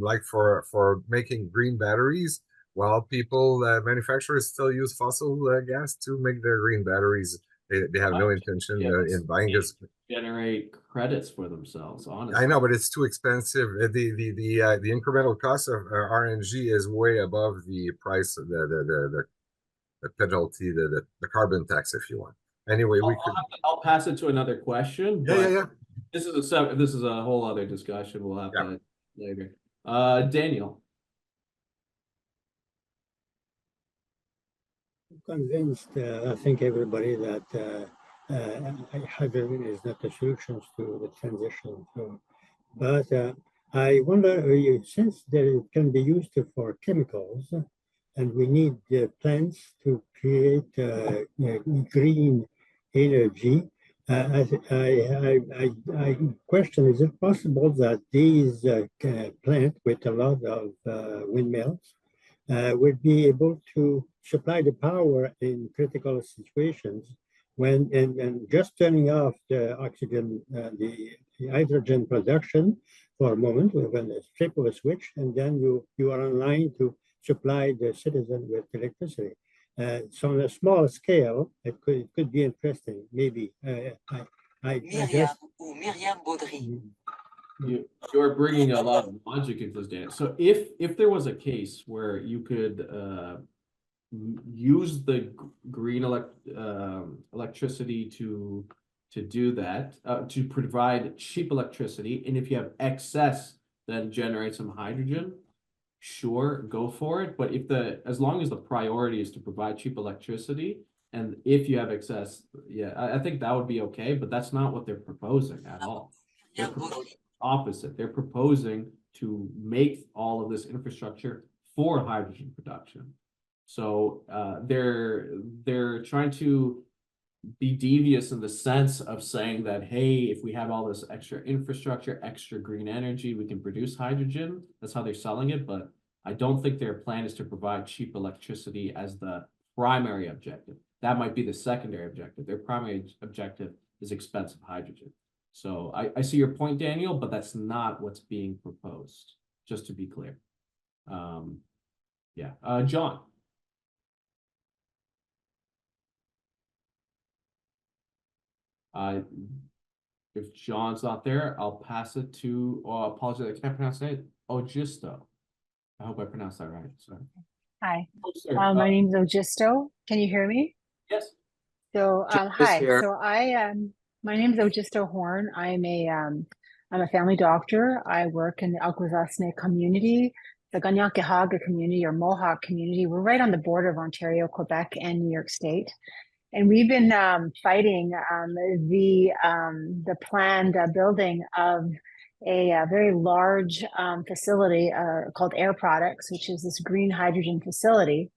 like for making green batteries, while people manufacturers still use fossil gas to make their green batteries. They have no intention Yeah, in buying this. generate credits for themselves, honestly. I know, but it's too expensive. The incremental cost of RNG is way above the price of the penalty, the carbon tax, if you want. Anyway, we could. I'll pass it to another question. Yeah, but yeah. This is a whole other discussion. We'll have that later. Daniel. Convinced, I think everybody that hydrogen is not the solution to the transition. But I wonder, since it can be used for chemicals, and we need plants to create green energy, I question: is it possible that these plants with a lot of windmills would be able to supply the power in critical situations when and just turning off the oxygen, the hydrogen production for a moment when a flip of a switch, and then you are online to supply the citizen with electricity. So on a small scale, it could be interesting. Maybe Miriam Baudry. You're bringing a lot of logic into this, Dan. So if there was a case where you could use the green electricity to do that, to provide cheap electricity, and if you have excess, then generate some hydrogen, sure, go for it. But as long as the priority is to provide cheap electricity, and if you have excess, yeah, I think that would be okay. But that's not what they're proposing at all. They're proposing opposite. They're proposing to make all of this infrastructure for hydrogen production. So they're trying to be devious in the sense of saying that, hey, if we have all this extra infrastructure, extra green energy, we can produce hydrogen. That's how they're selling it. But I don't think their plan is to provide cheap electricity as the primary objective. That might be the secondary objective. Their primary objective is expensive hydrogen. So I see your point, Daniel, but that's not what's being proposed, just to be clear. John. If John's not there, I'll pass it to, apologize, I can't pronounce it, Ogisto. I hope I pronounced that right. Sorry. Hi, Oh, sir. my name is Ogisto. Can you hear me? Yes. So, hi. here. So my name is Ogisto Horn. I'm a family doctor. I work in the Akwesasne community, the Ganyankehaga community or Mohawk community. We're right on the border of Ontario, Quebec, and New York State. And we've been fighting the planned building of a very large facility called Air Products, which is this green hydrogen facility.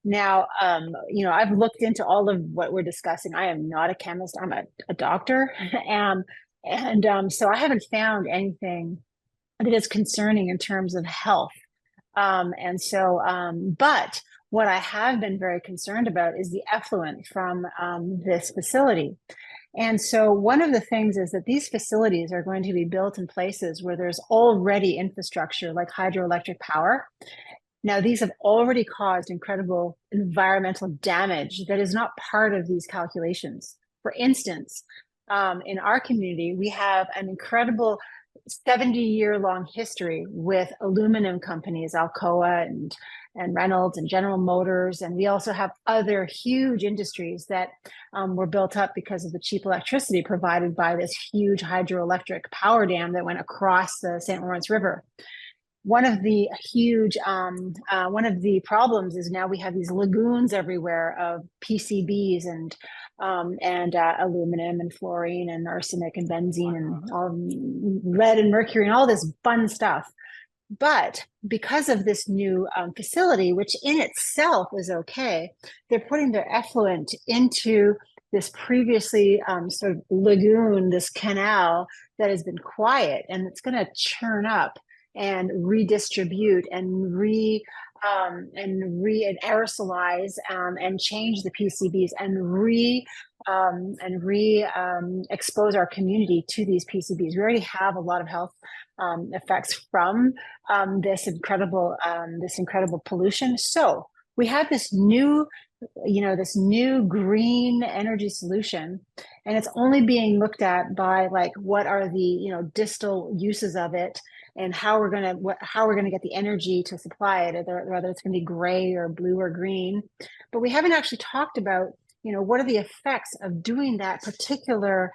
Now, I've looked into all of what we're discussing. I am not a chemist. I'm a doctor. So I haven't found anything that is concerning in terms of health. But what I have been very concerned about is the effluent from this facility. And so one of the things is that these facilities are going to be built in places where there's already infrastructure like hydroelectric power. Now, these have already caused incredible environmental damage that is not part of these calculations. For instance, in our community, we have an incredible 70-year-long history with aluminum companies, Alcoa and Reynolds and General Motors. And we also have other huge industries that were built up because of the cheap electricity provided by this huge hydroelectric power dam that went across the St. Lawrence River. One of the problems is now we have these lagoons everywhere of PCBs and aluminum and fluorine and arsenic and benzene and all lead and mercury and all this fun stuff But because of this new facility, which in itself is okay, they're putting their effluent into this previously sort of lagoon, this canal that has been quiet, and it's going to churn up and redistribute and aerosolize and change the PCBs and expose our community to these PCBs. We already have a lot of health effects from this incredible pollution. So we have this new green energy solution, and it's only being looked at by like what are the distal uses of it, and how we're gonna get the energy to supply it, whether it's gonna be gray or blue or green. But we haven't actually talked about what are the effects of doing that particular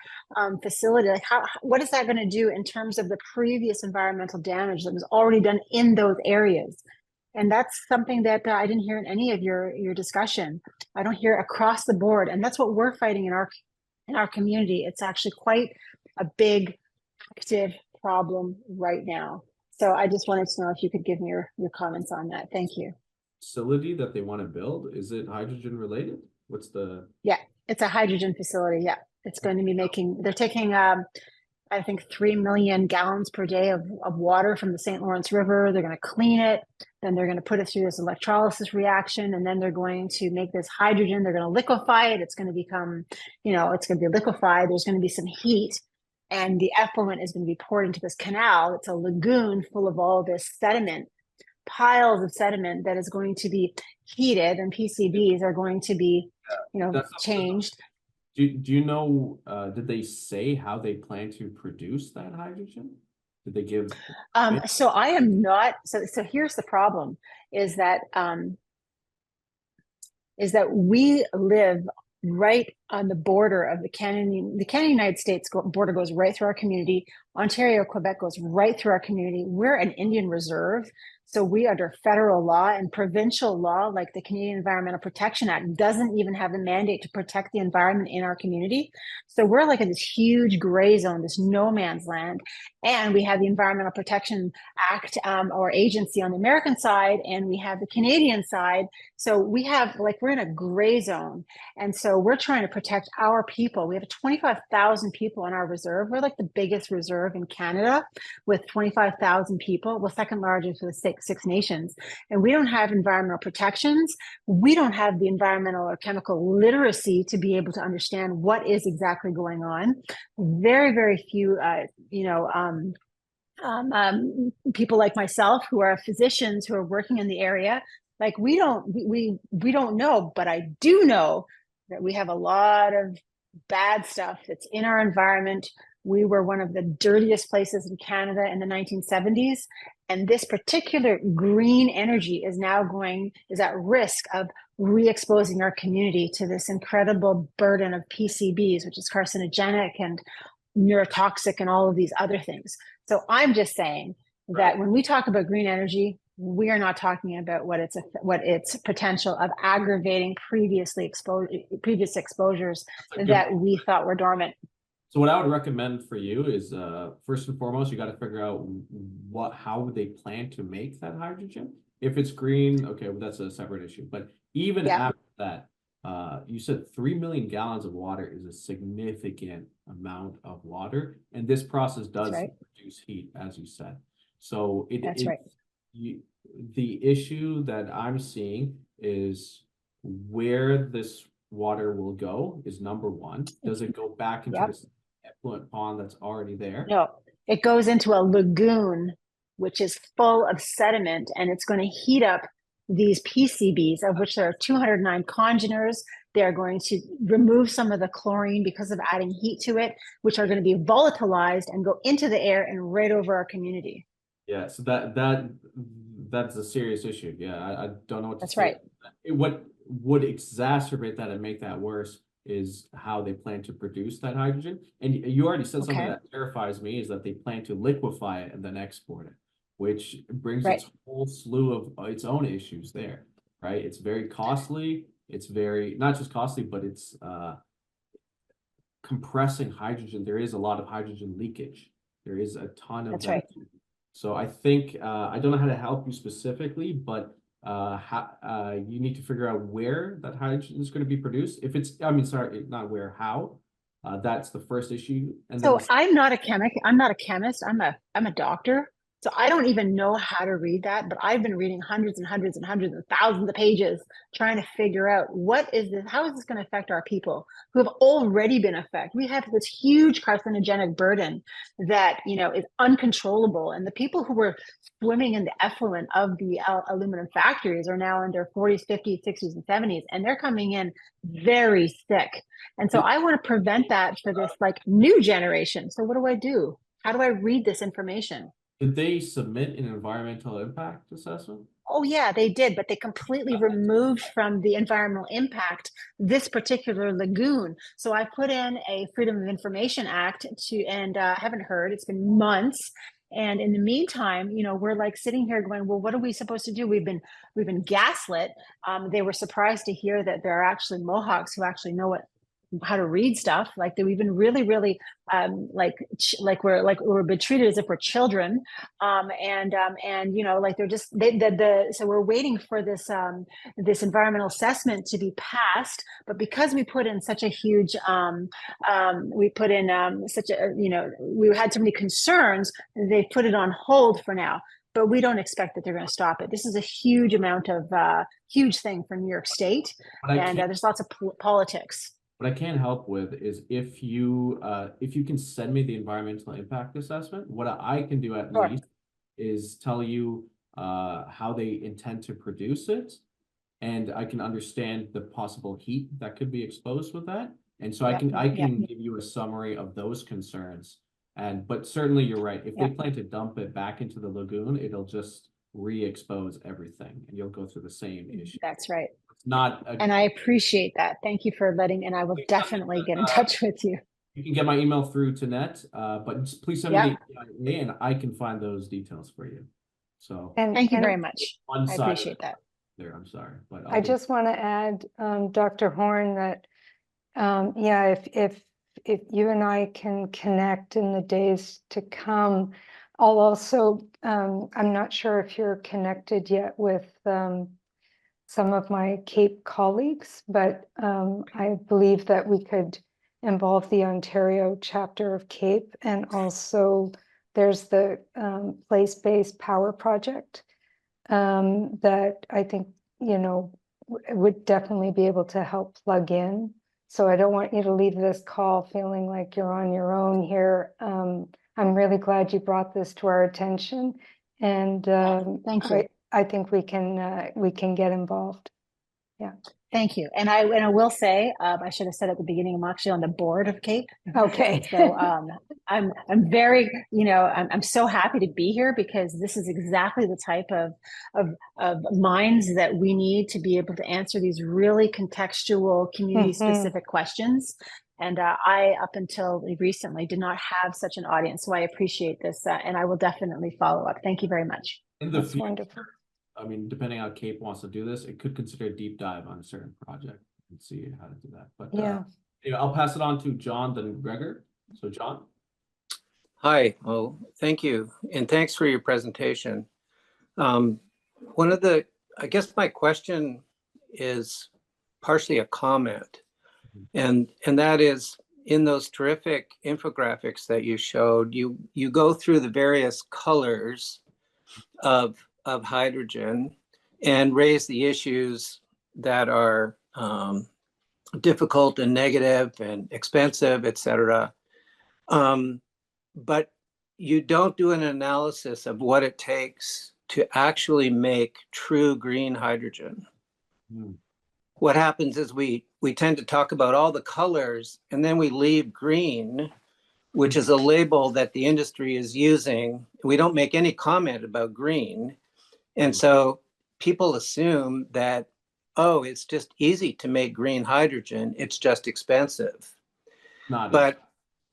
facility? Like what is that going to do in terms of the previous environmental damage that was already done in those areas? And that's something that I didn't hear in any of your discussion. I don't hear across the board, and that's what we're fighting in our community. It's actually quite a big, active problem right now. So I just wanted to know if you could give me your comments on that. Thank you. Facility that they want to build, is it hydrogen related? What's the? Yeah, it's a hydrogen facility. Yeah, it's going to be they're taking, I think 3 million gallons per day of water from the St. Lawrence River. They're going to clean it. Then they're going to put it through this electrolysis reaction. And then they're going to make this hydrogen. They're going to liquefy it. It's going to become, it's going to be liquefied. There's going to be some heat. And the effluent is going to be poured into this canal. It's a lagoon full of all this sediment, piles of sediment that is going to be heated, and PCBs are going to be, changed. Do you know, did they say how they plan to produce that hydrogen? Did they give? So I am not, so here's the problem, is that we live right on the border of the Canada-United States border goes right through our community. Ontario, Quebec goes right through our community. We're an Indian reserve. So we, under federal law and provincial law, like the Canadian Environmental Protection Act, doesn't even have a mandate to protect the environment in our community. So we're like in this huge gray zone, this no man's land. And we have the Environmental Protection Act or agency on the American side, and we have the Canadian side. So we have, we're in a gray zone. And so we're trying to protect our people. We have 25,000 people in our reserve. We're like the biggest reserve in Canada with 25,000 people. We're second largest for the Six Nations. And we don't have environmental protections. We don't have the environmental or chemical literacy to be able to understand what is exactly going on. Very, very few, people like myself who are physicians who are working in the area. Like we don't know, but I do know that we have a lot of bad stuff that's in our environment. We were one of the dirtiest places in Canada in the 1970s. And this particular green energy is at risk of re-exposing our community to this incredible burden of PCBs, which is carcinogenic and neurotoxic and all of these other things. So I'm just saying that when we talk about green energy, we are not talking about what its potential of aggravating previous exposures that we thought were dormant. So what I would recommend for you is, first and foremost, you got to figure out how they plan to make that hydrogen. If it's green, okay, well, that's a separate issue. But even after that, you said 3 million gallons of water is a significant amount of water, and this process does produce heat, as you said. So the issue that I'm seeing is where this water will go is number one. Does it go back into this effluent pond that's already there? No, it goes into a lagoon, which is full of sediment, and it's going to heat up these PCBs, of which there are 209 congeners. They're going to remove some of the chlorine because of adding heat to it, which are going to be volatilized and go into the air and right over our community. Yeah, so that's a serious issue. Yeah, I don't know what to say. Right. What would exacerbate that and make that worse is how they plan to produce that hydrogen. And you already said something that terrifies me, is that they plan to liquefy it and then export it, which brings its whole slew of its own issues there, right? It's very costly. It's very, not just costly, but it's compressing hydrogen. There is a lot of hydrogen leakage. There is a ton of that. So I think, I don't know how to help you specifically, but you need to figure out where that hydrogen is going to be produced. If it's, I mean, sorry, not where, how. That's the first issue. And then So I'm not a chemist. I'm a doctor. So I don't even know how to read that, but I've been reading hundreds and hundreds and hundreds and thousands of pages trying to figure out what is this, how is this going to affect our people who have already been affected. We have this huge carcinogenic burden that, you know, is uncontrollable. And the people who were swimming in the effluent of the aluminum factories are now in their 40s, 50s, 60s, and 70s, and they're coming in very sick. And so I want to prevent that for this like new generation. So what do I do? How do I read this information? did they submit an environmental impact assessment? Oh yeah, they did, but they completely removed from the environmental impact this particular lagoon. So I put in a Freedom of Information Act to, and haven't heard. It's been months, and in the meantime, you know, we're like sitting here going, well, what are we supposed to do? We've been gaslit. They were surprised to hear that there are actually Mohawks who actually know how to read stuff. Like we've been really we're been treated as if we're children, and you know, like they're just so we're waiting for this this environmental assessment to be passed. But because we put in such a huge such a, you know, we had so many concerns, they put it on hold for now. But we don't expect that they're going to stop it. This is a huge amount of huge thing for New York State, and there's lots of politics. What I can help with is if you can send me the environmental impact assessment, what I can do at least is tell you how they intend to produce it, and I can understand the possible heat that could be exposed with that. And so I can give you a summary of those concerns. But certainly you're right. If they plan to dump it back into the lagoon, it'll just re-expose everything, and you'll go through the same issue. That's right. Not and I appreciate that. Thank you for letting, and I will definitely get in touch with you. You can get my email through to Net, but please send me the EIA and I can find those details for you. So thank you very much. I appreciate that. There, I'm sorry, but I just want to add, Dr. Horn, that if you and I can connect in the days to come, I'll also I'm not sure if you're connected yet with some of my CAPE colleagues, but I believe that we could involve the Ontario chapter of CAPE, and also there's the place-based power project that I think, you know, would definitely be able to help plug in. So I don't want you to leave this call feeling like you're on your own here. I'm really glad you brought this to our attention, and thank you. I think we can get involved. Yeah. Thank you. And I will say, I should have said at the beginning, I'm actually on the board of CAPE. Okay. So I'm very, you know, I'm so happy to be here, because this is exactly the type of minds that we need to be able to answer these really contextual, community specific questions. And I, up until recently, did not have such an audience. So I appreciate this, and I will definitely follow up. Thank you very much. In the That's future, wonderful. I mean, depending on how CAPE wants to do this, it could consider a deep dive on a certain project and see how to do that. But anyway, I'll pass it on to John, then Gregor. So John. Hi, well, thank you. And thanks for your presentation. I guess my question is partially a comment. And that is, in those terrific infographics that you showed, you go through the various colors of hydrogen and raise the issues that are difficult and negative and expensive, et cetera. But you don't do an analysis of what it takes to actually make true green hydrogen. What happens is we tend to talk about all the colors, and then we leave green, which is a label that the industry is using. We don't make any comment about green. And so people assume that, oh, it's just easy to make green hydrogen. It's just expensive. But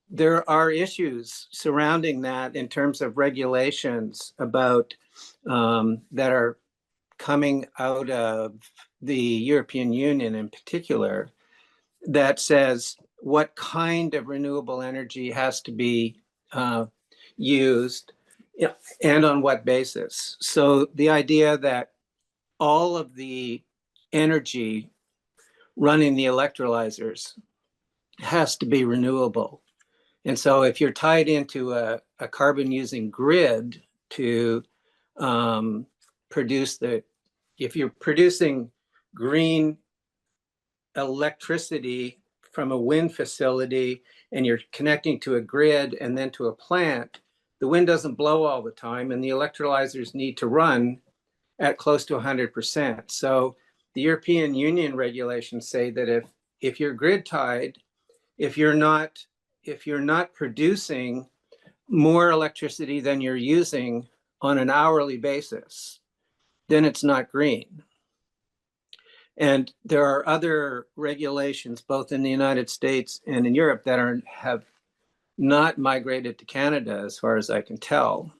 there are issues surrounding that in terms of regulations about that are coming out of the European Union in particular, that says what kind of renewable energy has to be used, Yeah, and on what basis? So the idea that all of the energy running the electrolyzers has to be renewable. And so if you're tied into a carbon using grid to produce if you're producing green electricity from a wind facility and you're connecting to a grid and then to a plant, the wind doesn't blow all the time and the electrolyzers need to run at close to 100%. So the European Union regulations say that if you're grid tied, if you're not producing more electricity than you're using on an hourly basis, then it's not green. And there are other regulations, both in the United States and in Europe, that have not migrated to Canada, as far as I can tell.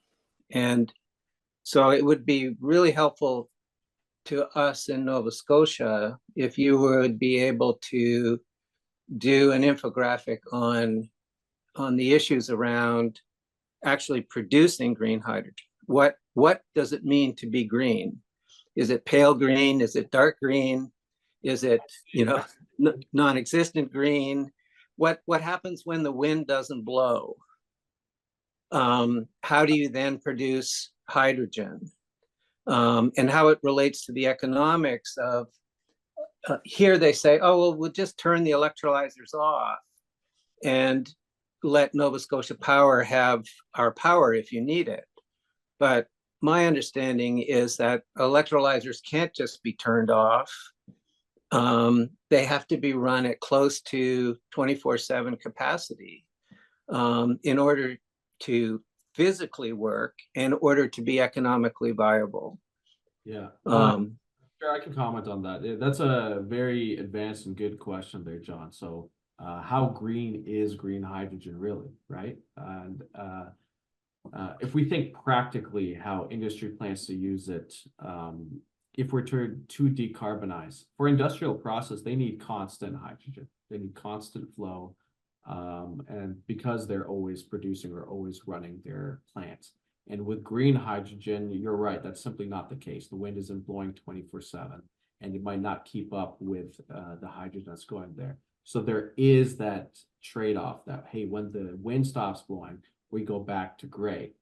And so it would be really helpful to us in Nova Scotia if you would be able to do an infographic on the issues around actually producing green hydrogen. What does it mean to be green? Is it pale green? Is it dark green? Is it, non-existent green? What happens when the wind doesn't blow? How do you then produce hydrogen? And how it relates to the economics of, here they say, oh, well, we'll just turn the electrolyzers off and let Nova Scotia Power have our power if you need it. But my understanding is that electrolyzers can't just be turned off. They have to be run at close to 24/7 capacity in order to physically work, in order to be economically viable. Yeah. Sure, I can comment on that. That's a very advanced and good question there, John. So how green is green hydrogen really, right? And if we think practically how industry plans to use it, if we're to decarbonize, for industrial process, they need constant hydrogen. They need constant flow. And because they're always producing or always running their plants. And with green hydrogen, you're right, that's simply not the case. The wind isn't blowing 24/7, and it might not keep up with the hydrogen that's going there. So there is that trade-off that, hey, when the wind stops blowing, we go back to gray.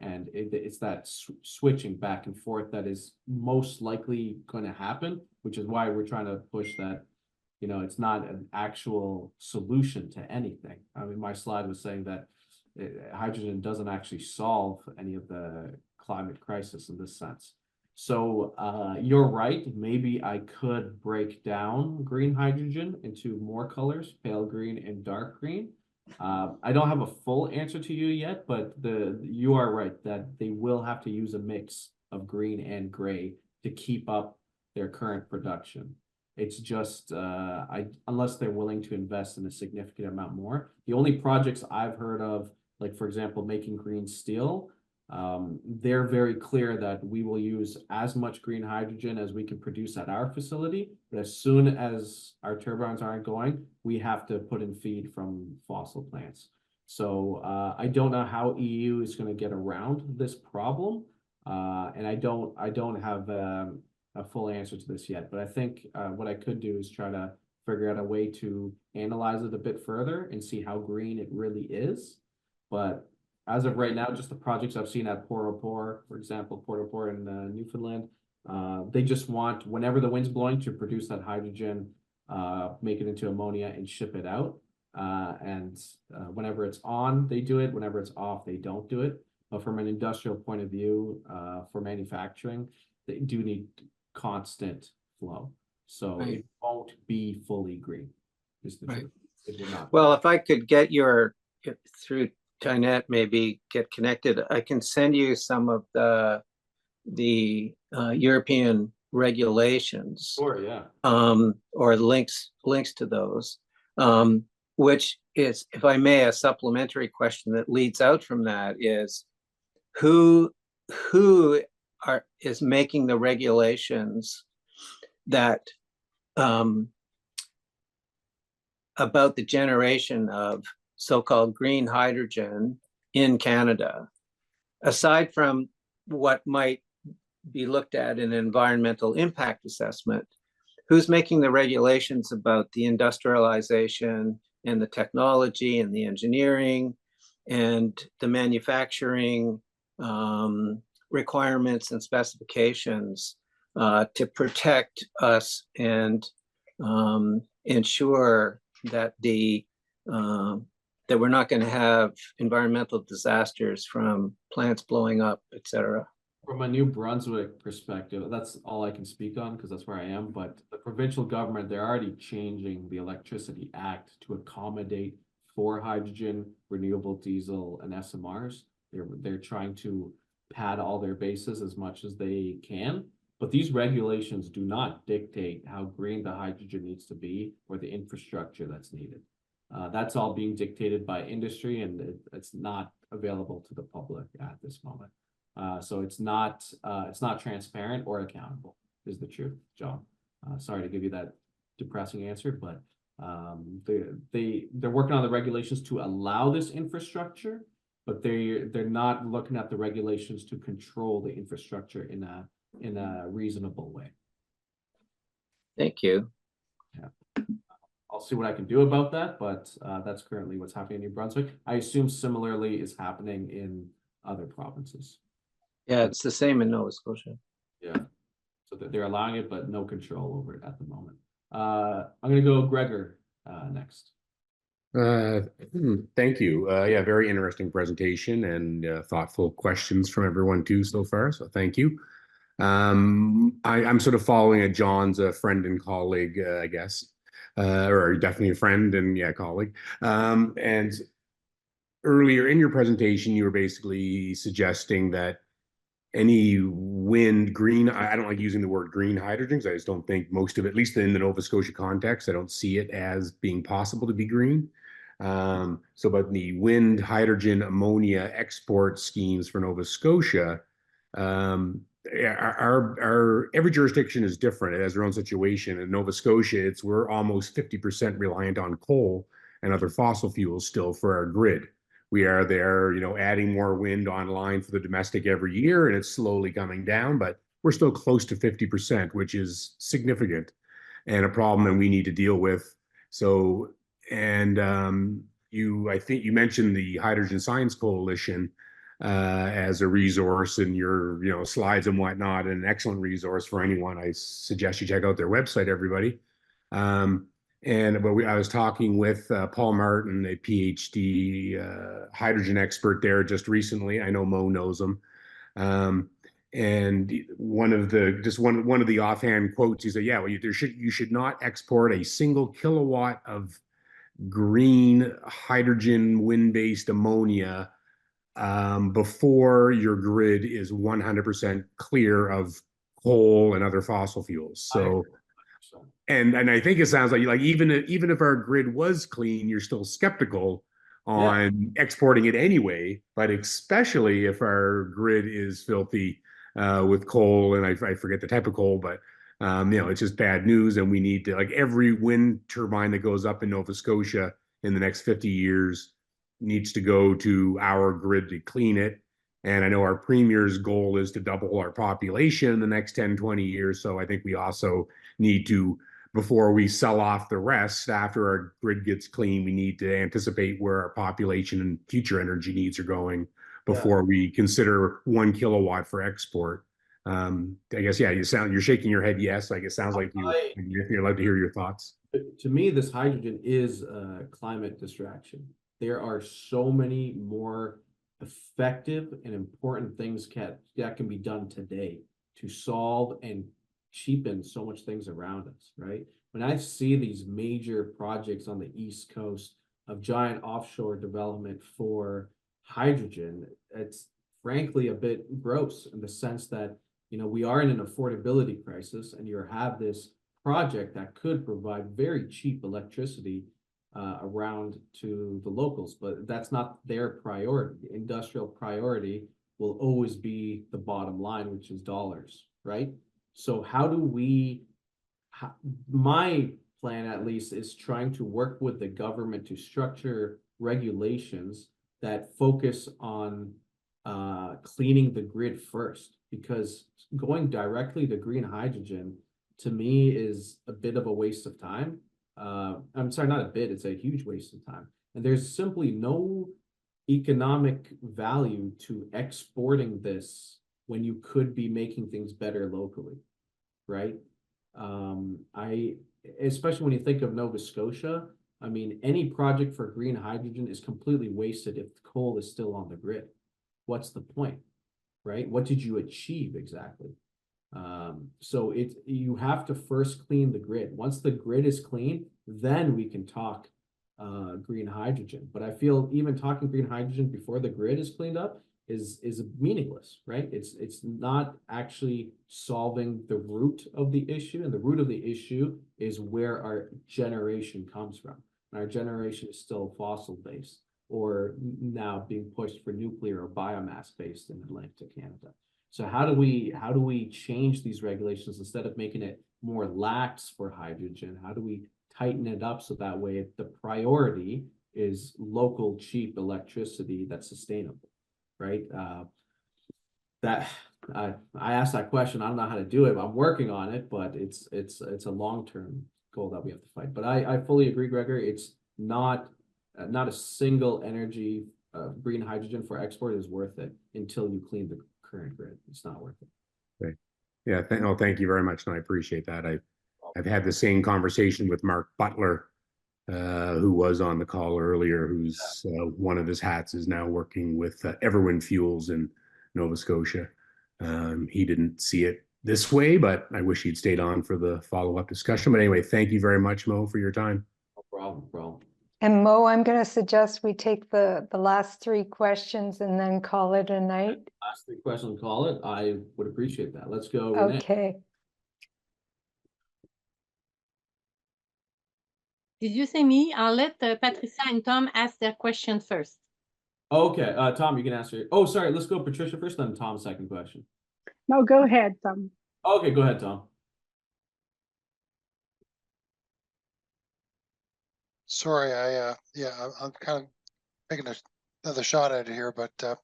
And it's that switching back and forth that is most likely going to happen, which is why we're trying to push that, it's not an actual solution to anything. I mean, my slide was saying that hydrogen doesn't actually solve any of the climate crisis in this sense. So you're right. Maybe I could break down green hydrogen into more colors, pale green and dark green. I don't have a full answer to you yet, but you are right that they will have to use a mix of green and gray to keep up their current production. It's just unless they're willing to invest in a significant amount more. The only projects I've heard of, like for example, making green steel, they're very clear that we will use as much green hydrogen as we can produce at our facility. But as soon as our turbines aren't going, we have to put in feed from fossil plants. So I don't know how EU is going to get around this problem, and I don't have a full answer to this yet. But I think what I could do is try to figure out a way to analyze it a bit further and see how green it really is. But as of right now, just the projects I've seen at Port au Port, for example, Port au Port in Newfoundland, they just want, whenever the wind's blowing, to produce that hydrogen, make it into ammonia and ship it out. And whenever it's on, they do it. Whenever it's off, they don't do it. But from an industrial point of view, for manufacturing, they do need constant flow. So Right. it won't be fully green. Is the Right. truth. It will not. Well, if I could get through Jeanette, maybe get connected, I can send you some of the European regulations. Sure, yeah. Or links to those, which is, if I may, a supplementary question that leads out from that is who is making the regulations that about the generation of so-called green hydrogen in Canada. aside from what might be looked at in an environmental impact assessment, who's making the regulations about the industrialization and the technology and the engineering and the manufacturing requirements and specifications to protect us and ensure that that we're not going to have environmental disasters from plants blowing up, et cetera? From a New Brunswick perspective, that's all I can speak on because that's where I am. But the provincial government, they're already changing the Electricity Act to accommodate for hydrogen, renewable diesel, and SMRs. They're trying to pad all their bases as much as they can. But these regulations do not dictate how green the hydrogen needs to be or the infrastructure that's needed. That's all being dictated by industry, and it's not available to the public at this moment. So it's not transparent or accountable, is the truth, John. Sorry to give you that depressing answer, but they're working on the regulations to allow this infrastructure, but they're not looking at the regulations to control the infrastructure in a reasonable way. Thank you. Yeah. I'll see what I can do about that, but that's currently what's happening in New Brunswick. I assume similarly is happening in other provinces. Yeah, it's the same in Nova Scotia. Yeah, so that they're allowing it, but no control over it at the moment. I'm going to go Gregor next. Thank you. Yeah, very interesting presentation and thoughtful questions from everyone too so far. So thank you. I'm sort of following a John's friend and colleague, I guess, or definitely a friend and yeah, colleague. And earlier in your presentation, you were basically suggesting that any wind green, I don't like using the word green hydrogen because I just don't think most of it, at least in the Nova Scotia context, I don't see it as being possible to be green. But the wind, hydrogen, ammonia export schemes for Nova Scotia, every jurisdiction is different. It has their own situation. In Nova Scotia, we're almost 50% reliant on coal and other fossil fuels still for our grid. We are there, adding more wind online for the domestic every year, and it's slowly coming down, but we're still close to 50%, which is significant and a problem that we need to deal with. So, and I think you mentioned the Hydrogen Science Coalition as a resource in your slides and whatnot, and an excellent resource for anyone. I suggest you check out their website, everybody. I was talking with Paul Martin, a PhD hydrogen expert there just recently. I know Moe knows him. And one of the offhand quotes, he said, "Yeah, well, you should not export a single kilowatt of green hydrogen wind-based ammonia before your grid is 100% clear of coal and other fossil fuels." So. And I think it sounds like even if our grid was clean, you're still skeptical on exporting it anyway. But especially if our grid is filthy with coal, and I forget the type of coal, but it's just bad news. And we need to, every wind turbine that goes up in Nova Scotia in the next 50 years needs to go to our grid to clean it. And I know our premier's goal is to double our population in the next 10, 20 years. So I think we also need to, before we sell off the rest, after our grid gets clean, we need to anticipate where our population and future energy needs are going before we consider 1 kilowatt for export. I guess, yeah, you're shaking your head yes. It sounds like you're allowed to hear your thoughts. To me, this hydrogen is a climate distraction. There are so many more effective and important things that can be done today to solve and cheapen so much things around us, right? When I see these major projects on the East Coast of giant offshore development for hydrogen, it's frankly a bit gross in the sense that, we are in an affordability crisis, and you have this project that could provide very cheap electricity around to the locals, but that's not their priority. The industrial priority will always be the bottom line, which is dollars, right? So how do my plan at least is trying to work with the government to structure regulations that focus on cleaning the grid first, because going directly to green hydrogen to me is a bit of a waste of time. I'm sorry, not a bit, it's a huge waste of time. And there's simply no economic value to exporting this when you could be making things better locally, right? Especially when you think of Nova Scotia, I mean, any project for green hydrogen is completely wasted if coal is still on the grid. What's the point, right? What did you achieve exactly? So you have to first clean the grid. Once the grid is clean, then we can talk green hydrogen. But I feel even talking green hydrogen before the grid is cleaned up is meaningless, right? It's not actually solving the root of the issue, and the root of the issue is where our generation comes from. And our generation is still fossil based, or now being pushed for nuclear or biomass based in Atlantic Canada. So how do we change these regulations instead of making it more lax for hydrogen? How do we tighten it up so that way the priority is local cheap electricity that's sustainable, right? I asked that question. I don't know how to do it. I'm working on it, but it's a long-term goal that we have to fight. But I fully agree, Gregor. It's not a single energy green hydrogen for export is worth it until you clean the current grid. It's not worth it. Okay. Yeah. Thank you very much, and I appreciate that. I've had the same conversation with Mark Butler, who was on the call earlier, who's one of his hats is now working with Everwind Fuels in Nova Scotia. He didn't see it this way, but I wish he'd stayed on for the follow-up discussion. But anyway, thank you very much, Moe, for your time. No problem. And Moe, I'm going to suggest we take the last 3 questions and then call it a night. Last 3 questions, call it. I would appreciate that. Let's go, Renee. Okay. Did you say me? I'll let Patricia and Tom ask their question first. Okay, Tom, you can answer. Oh, sorry. Let's go Patricia first, then Tom's second question. No, go ahead, Tom. Okay, go ahead, Tom. Sorry, I'm kind of taking another shot at it here, but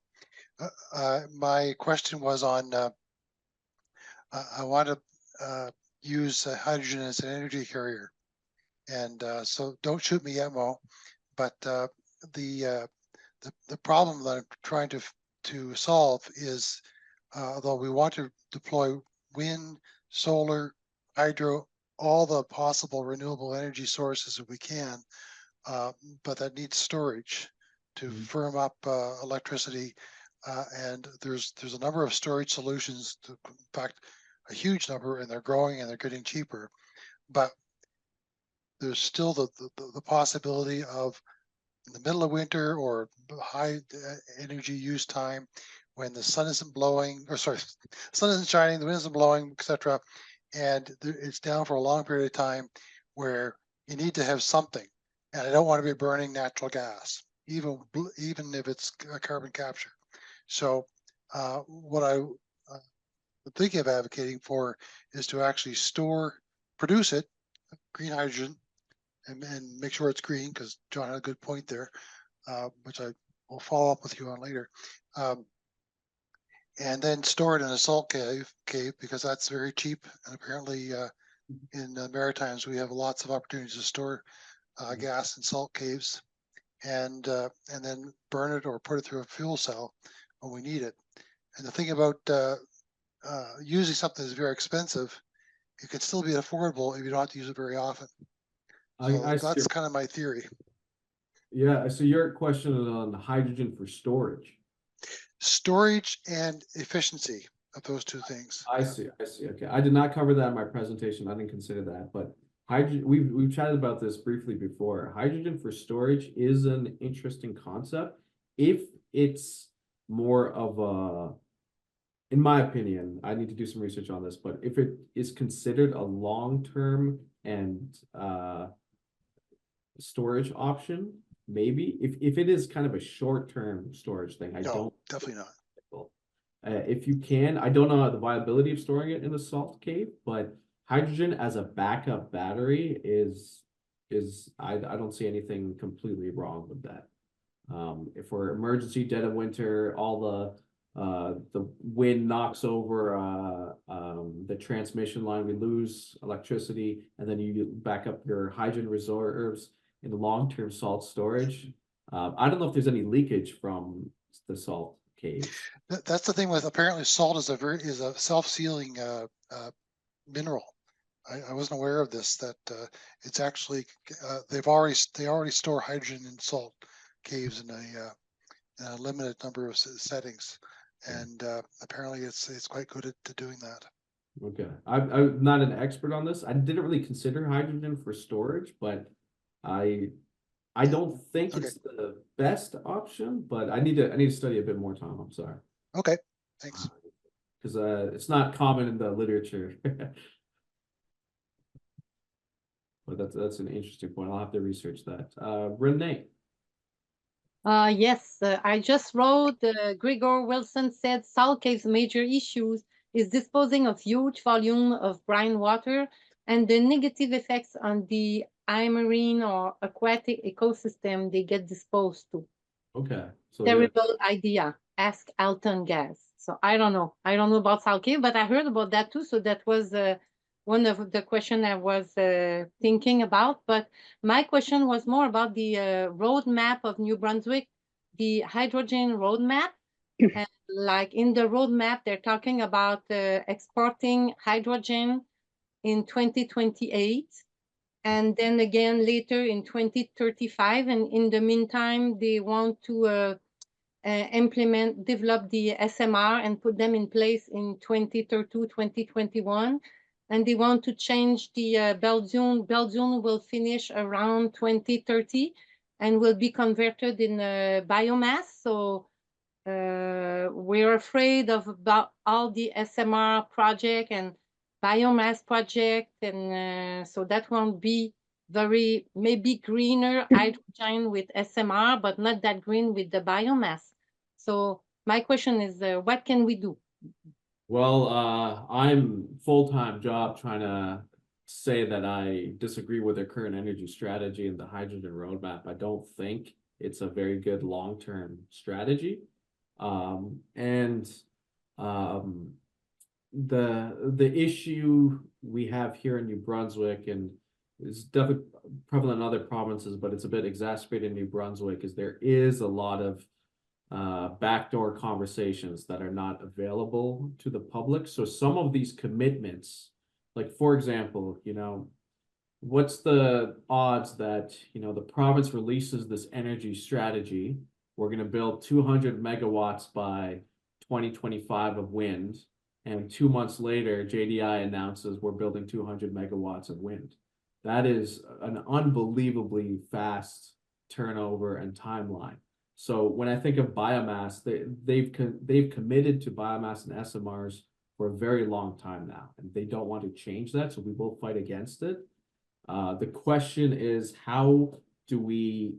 my question was on I want to use hydrogen as an energy carrier, and so don't shoot me yet, Mo. But the problem that I'm trying to solve is, although we want to deploy wind, solar, hydro, all the possible renewable energy sources that we can, but that needs storage to firm up electricity. And there's a number of storage solutions, in fact, a huge number, and they're growing and they're getting cheaper. But there's still the possibility of, in the middle of winter or high energy use time, when the sun isn't blowing, or sorry, sun isn't shining, the wind isn't blowing, etc., and it's down for a long period of time, where you need to have something. And I don't want to be burning natural gas, even if it's carbon capture. So what I'm thinking of advocating for is to actually produce it, green hydrogen, and make sure it's green, because John had a good point there, which I will follow up with you on later. And then store it in a salt cave, because that's very cheap. And apparently in the Maritimes, we have lots of opportunities to store gas in salt caves, and then burn it or put it through a fuel cell when we need it. And the thing about using something that's very expensive, it can still be affordable if you don't have to use it very often. So that's kind of my theory. Yeah, so your question is on hydrogen for storage. Storage and efficiency of those 2 things. I see. Okay, I did not cover that in my presentation. I didn't consider that, but hydrogen, we've chatted about this briefly before. Hydrogen for storage is an interesting concept if it's more of a, in my opinion, I need to do some research on this, but if it is considered a long-term and storage option, maybe. If it is kind of a short-term storage thing, No, definitely not. If you can, I don't know the viability of storing it in a salt cave, but hydrogen as a backup battery is I don't see anything completely wrong with that. If for emergency dead of winter, all the wind knocks over the transmission line, we lose electricity, and then you back up your hydrogen reserves in long-term salt storage. I don't know if there's any leakage from the salt caves. That's the thing with, apparently salt is a self-sealing mineral. I wasn't aware of this, that it's actually they already store hydrogen in salt caves in a limited number of settings, and apparently it's quite good at doing that. Okay, I'm not an expert on this. I didn't really consider hydrogen for storage, but I don't think it's the best option. But I need to study a bit more, Tom. I'm sorry. Okay, thanks. Because it's not common in the literature. But that's an interesting point. I'll have to research that. Renee. Yes, I just wrote, Gregor Wilson said salt caves' major issues is disposing of huge volume of brine water and the negative effects on the marine or aquatic ecosystem they get disposed to. Okay. So terrible idea. Ask Alton Gas. So I don't know. I don't know about salt cave, but I heard about that too. So that was one of the questions I was thinking about. But my question was more about the roadmap of New Brunswick, the hydrogen roadmap. And like in the roadmap, they're talking about exporting hydrogen in 2028. And then again later in 2035. And in the meantime, they want to develop the SMR and put them in place in 2032, 2021. And they want to change the Belgium. Belgium will finish around 2030 and will be converted in biomass. So we're afraid of about all the SMR project and biomass project. And so that won't be very, maybe greener hydrogen with SMR, but not that green with the biomass. So my question is, what can we do? Well, I'm full-time job trying to say that I disagree with their current energy strategy and the hydrogen roadmap. I don't think it's a very good long-term strategy. The issue we have here in New Brunswick, and is definitely prevalent in other provinces, but it's a bit exacerbated in New Brunswick, is there is a lot of backdoor conversations that are not available to the public. So some of these commitments, like for example, what's the odds that, the province releases this energy strategy? We're going to build 200 megawatts by 2025 of wind. And 2 months later, JDI announces we're building 200 megawatts of wind. That is an unbelievably fast turnover and timeline. So when I think of biomass, they've committed to biomass and SMRs for a very long time now, and they don't want to change that. So we will fight against it. The question is, how do we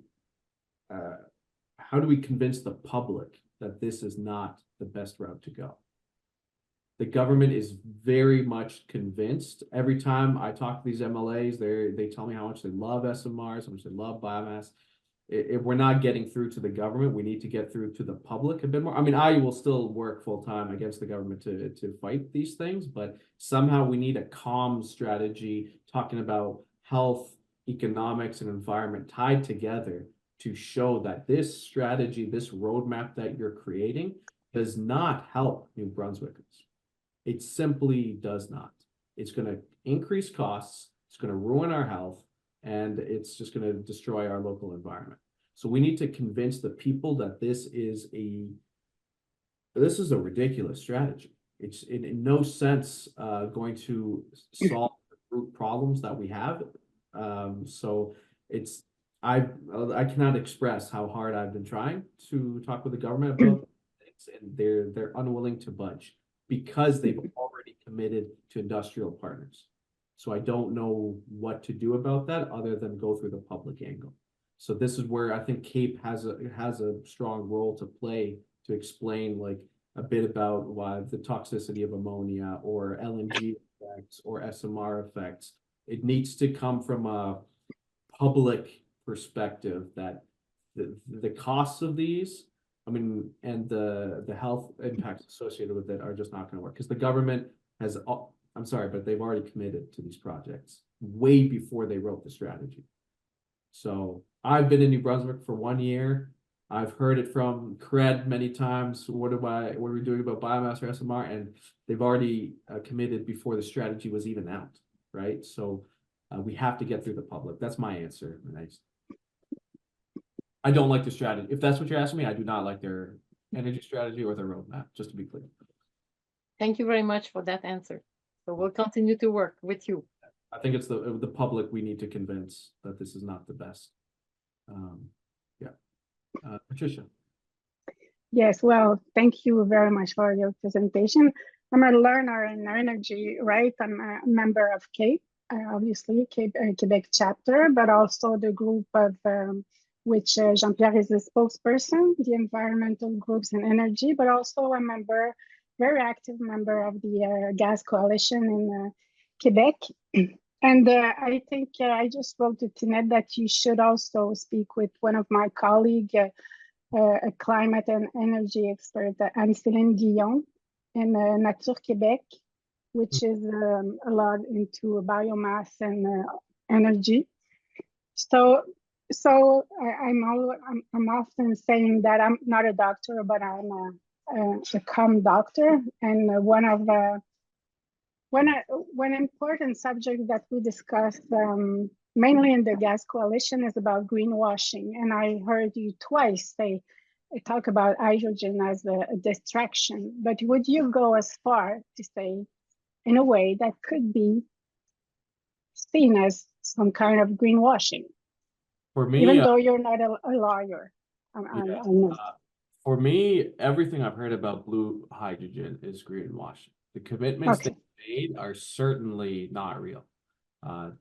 convince the public that this is not the best route to go? The government is very much convinced. Every time I talk to these MLAs, they tell me how much they love SMRs, how much they love biomass. If we're not getting through to the government, we need to get through to the public a bit more. I mean, I will still work full time against the government to fight these things, but somehow we need a calm strategy talking about health, economics, and environment tied together to show that this strategy, this roadmap that you're creating, does not help New Brunswickers. It simply does not. It's going to increase costs. It's going to ruin our health. And it's just going to destroy our local environment. So we need to convince the people that this is a ridiculous strategy. It's in no sense going to solve the root problems that we have. So I cannot express how hard I've been trying to talk with the government about things, and they're unwilling to budge because they've already committed to industrial partners. So I don't know what to do about that other than go through the public angle. So this is where I think CAPE has a strong role to play to explain like a bit about why the toxicity of ammonia or LNG effects or SMR effects. It needs to come from a public perspective that the costs of these I mean, and the health impacts associated with it are just not going to work because the government has, I'm sorry, but they've already committed to these projects way before they wrote the strategy. So I've been in New Brunswick for 1 year. I've heard it from CRED many times. What are we doing about biomass or SMR? And they've already committed before the strategy was even out, right? So we have to get through the public. That's my answer. I don't like the strategy. If that's what you're asking me, I do not like their energy strategy or their roadmap, just to be clear. Thank you very much for that answer. So we'll continue to work with you. I think it's the public we need to convince that this is not the best. Patricia. Yes, well, thank you very much for your presentation. I'm a learner in energy, right? I'm a member of CAPE, obviously, CAPE Quebec chapter, but also the group of which Jean-Pierre is the spokesperson, the environmental groups in energy, but also a member, very active member of the gas coalition in Quebec. And I think I just wrote to Tinette that you should also speak with one of my colleagues, a climate and energy expert, Anne-Céline Guillon, in Nature Québec, which is a lot into biomass and energy. So I'm often saying that I'm not a doctor, but I'm a calm doctor, and one important subject that we discussed mainly in the gas coalition is about greenwashing. And I heard you twice talk about hydrogen as a distraction, but would you go as far to say in a way that could be seen as some kind of greenwashing? For me, even though you're not a lawyer. For me, everything I've heard about blue hydrogen is greenwashing. The commitments they made are certainly not real.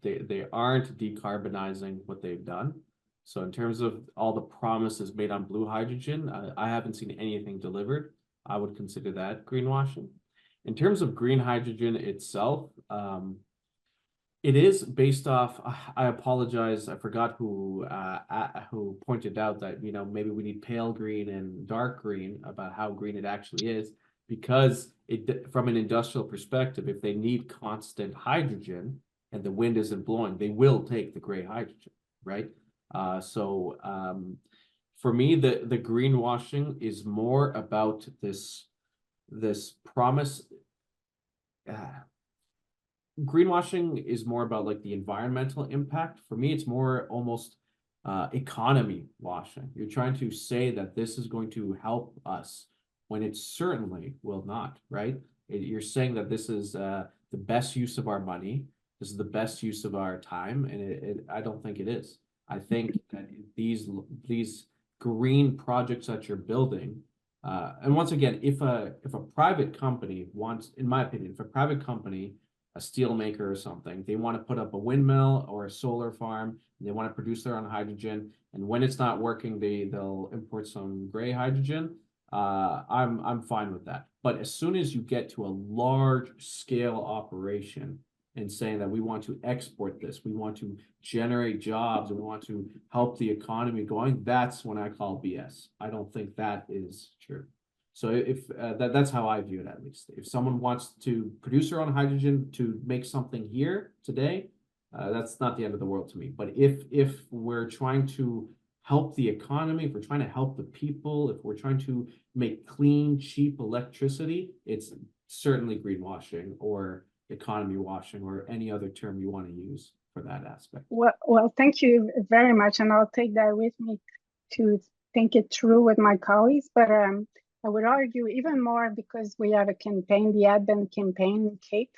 They aren't decarbonizing what they've done. So in terms of all the promises made on blue hydrogen, I haven't seen anything delivered. I would consider that greenwashing. In terms of green hydrogen itself, it is based off, I apologize, I forgot who pointed out that, maybe we need pale green and dark green about how green it actually is, because from an industrial perspective, if they need constant hydrogen and the wind isn't blowing, they will take the gray hydrogen, right? For me, the greenwashing is more about this promise. Greenwashing is more about like the environmental impact. For me, it's more almost economy washing. You're trying to say that this is going to help us when it certainly will not, right? You're saying that this is the best use of our money. This is the best use of our time, and I don't think it is. I think that these green projects that you're building, and once again, if a private company wants, in my opinion, if a private company, a steel maker or something, they want to put up a windmill or a solar farm, and they want to produce their own hydrogen, and when it's not working, they'll import some gray hydrogen. I'm fine with that. But as soon as you get to a large scale operation and saying that we want to export this, we want to generate jobs, and we want to help the economy going, that's when I call BS. I don't think that is true. So if that's how I view it, at least. If someone wants to produce their own hydrogen to make something here today, that's not the end of the world to me. But if we're trying to help the economy, if we're trying to help the people, if we're trying to make clean, cheap electricity, it's certainly greenwashing or economy washing or any other term you want to use for that aspect. Well, thank you very much, and I'll take that with me to think it through with my colleagues. But I would argue even more because we have a campaign, the Advent campaign in CAPE,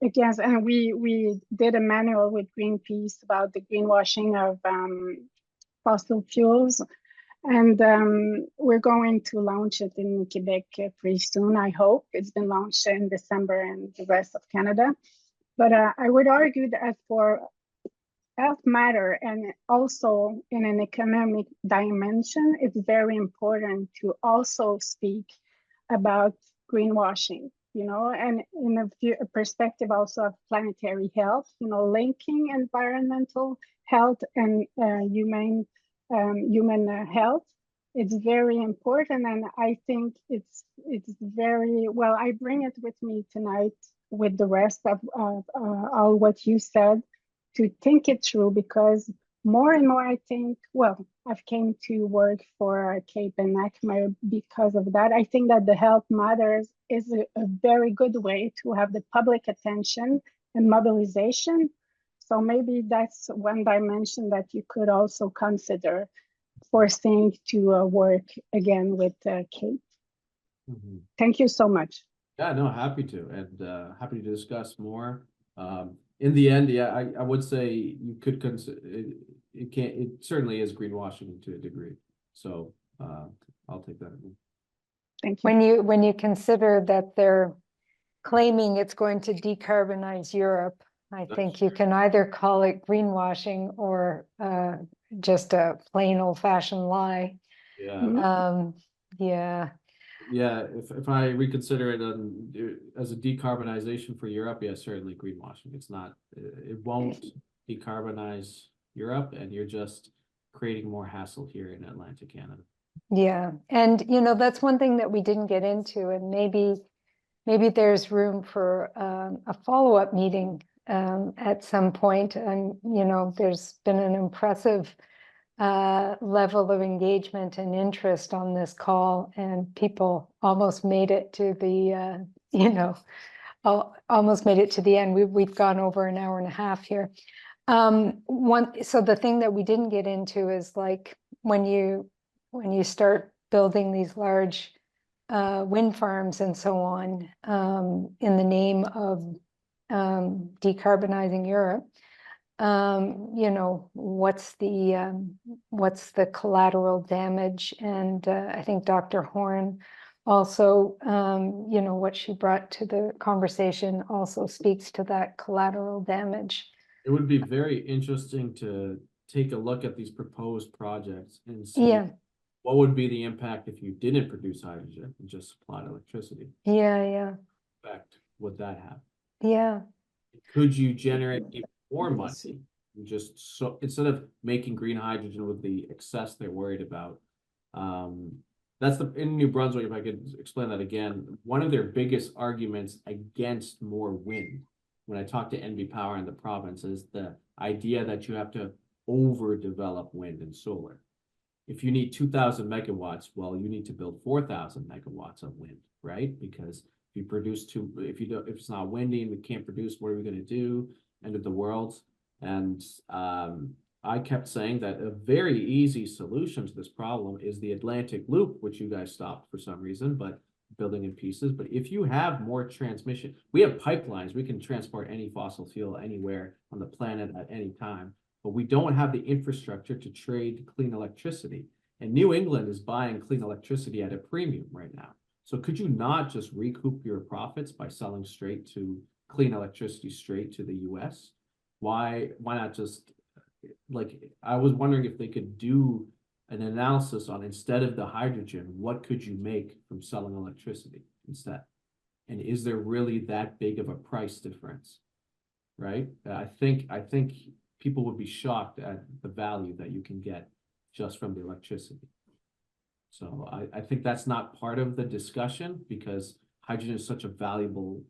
against, and we did a manual with Greenpeace about the greenwashing of fossil fuels, and we're going to launch it in Quebec pretty soon, I hope. It's been launched in December in the rest of Canada. But I would argue that for health matter and also in an economic dimension, it's very important to also speak about greenwashing, and in a perspective also of planetary health, linking environmental health and human health. it's very important, and I think it's very well. I bring it with me tonight with the rest of all what you said to think it through, because more and more I think, well, I've came to work for CAPE and NACMA because of that. I think that the health matters is a very good way to have the public attention and mobilization. So maybe that's one dimension that you could also consider forcing to work again with CAPE. Thank you so much. Yeah, no, happy to, and happy to discuss more. In the end, yeah, I would say you could consider it certainly is greenwashing to a degree. So I'll take that. Thank you. When you consider that they're claiming it's going to decarbonize Europe, I think you can either call it greenwashing or just a plain old-fashioned lie. Yeah. Yeah. Yeah, if I reconsider it as a decarbonization for Europe, yeah, certainly greenwashing. It's not, it won't decarbonize Europe, and you're just creating more hassle here in Atlantic Canada. Yeah, and that's one thing that we didn't get into, and maybe there's room for a follow-up meeting at some point. And there's been an impressive level of engagement and interest on this call, and people almost made it to the almost made it to the end. We've gone over an hour and a half here. So the thing that we didn't get into is, like, when you start building these large wind farms and so on in the name of decarbonizing Europe, what's the collateral damage? And I think Dr. Horn also, what she brought to the conversation also speaks to that collateral damage. It would be very interesting to take a look at these proposed projects and see what would be the impact if you didn't produce hydrogen and just supplied electricity. Yeah. Effect would that have? Yeah. Could you generate even more money? Just so instead of making green hydrogen with the excess they're worried about, that's in New Brunswick. If I could explain that again, one of their biggest arguments against more wind, when I talk to NB Power in the province, is the idea that you have to overdevelop wind and solar. If you need 2,000 megawatts, well, you need to build 4,000 megawatts of wind, right? Because if you produce if it's not windy and we can't produce, what are we going to do? End of the world. And I kept saying that a very easy solution to this problem is the Atlantic Loop, which you guys stopped for some reason, but building in pieces. But if you have more transmission, we have pipelines, we can transport any fossil fuel anywhere on the planet at any time, but we don't have the infrastructure to trade clean electricity. And New England is buying clean electricity at a premium right now. So could you not just recoup your profits by selling straight to clean electricity straight to the US? Why not just, like, I was wondering if they could do an analysis on, instead of the hydrogen, what could you make from selling electricity instead? And is there really that big of a price difference, right? I think people would be shocked at the value that you can get just from the electricity. So I think that's not part of the discussion, because hydrogen is such a valuable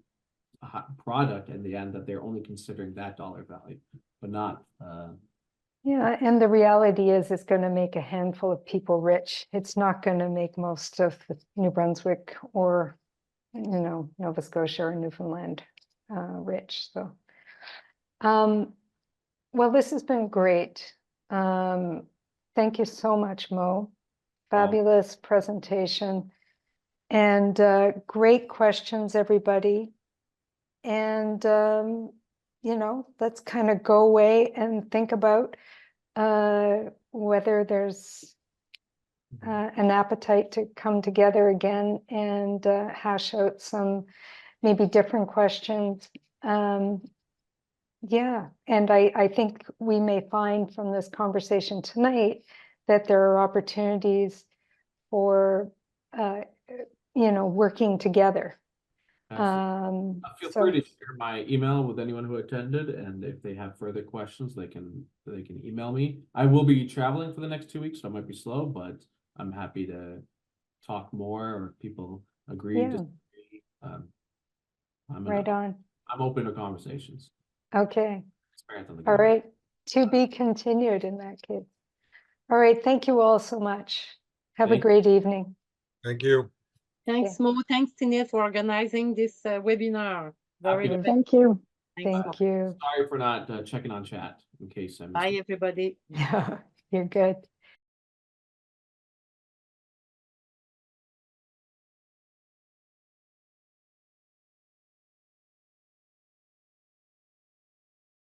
product in the end that they're only considering that dollar value, but not yeah, and the reality is it's going to make a handful of people rich. It's not going to make most of New Brunswick or Nova Scotia or Newfoundland rich. So well, this has been great. Thank you so much, Moe. Fabulous presentation, and great questions, everybody. And let's kind of go away and think about whether there's an appetite to come together again and hash out some maybe different questions. Yeah, and I think we may find from this conversation tonight that there are opportunities for working together. Feel free to share my email with anyone who attended, and if they have further questions, they can email me. I will be traveling for the next 2 weeks, so I might be slow, but I'm happy to talk more, or if people agree, Yeah. disagree. Right on. I'm open to conversations. Okay. Transparent on the All game. right. To be continued in that case. All right. Thank you all so much. Have a Thank you. great evening. Thank you. Thanks, Mo. Thanks, Tina, for organizing this webinar. Very Happy to- good. Thank you. Thanks. Thank you. Sorry for not checking on chat in case I missed Bye, it. everybody. Yeah, you're good.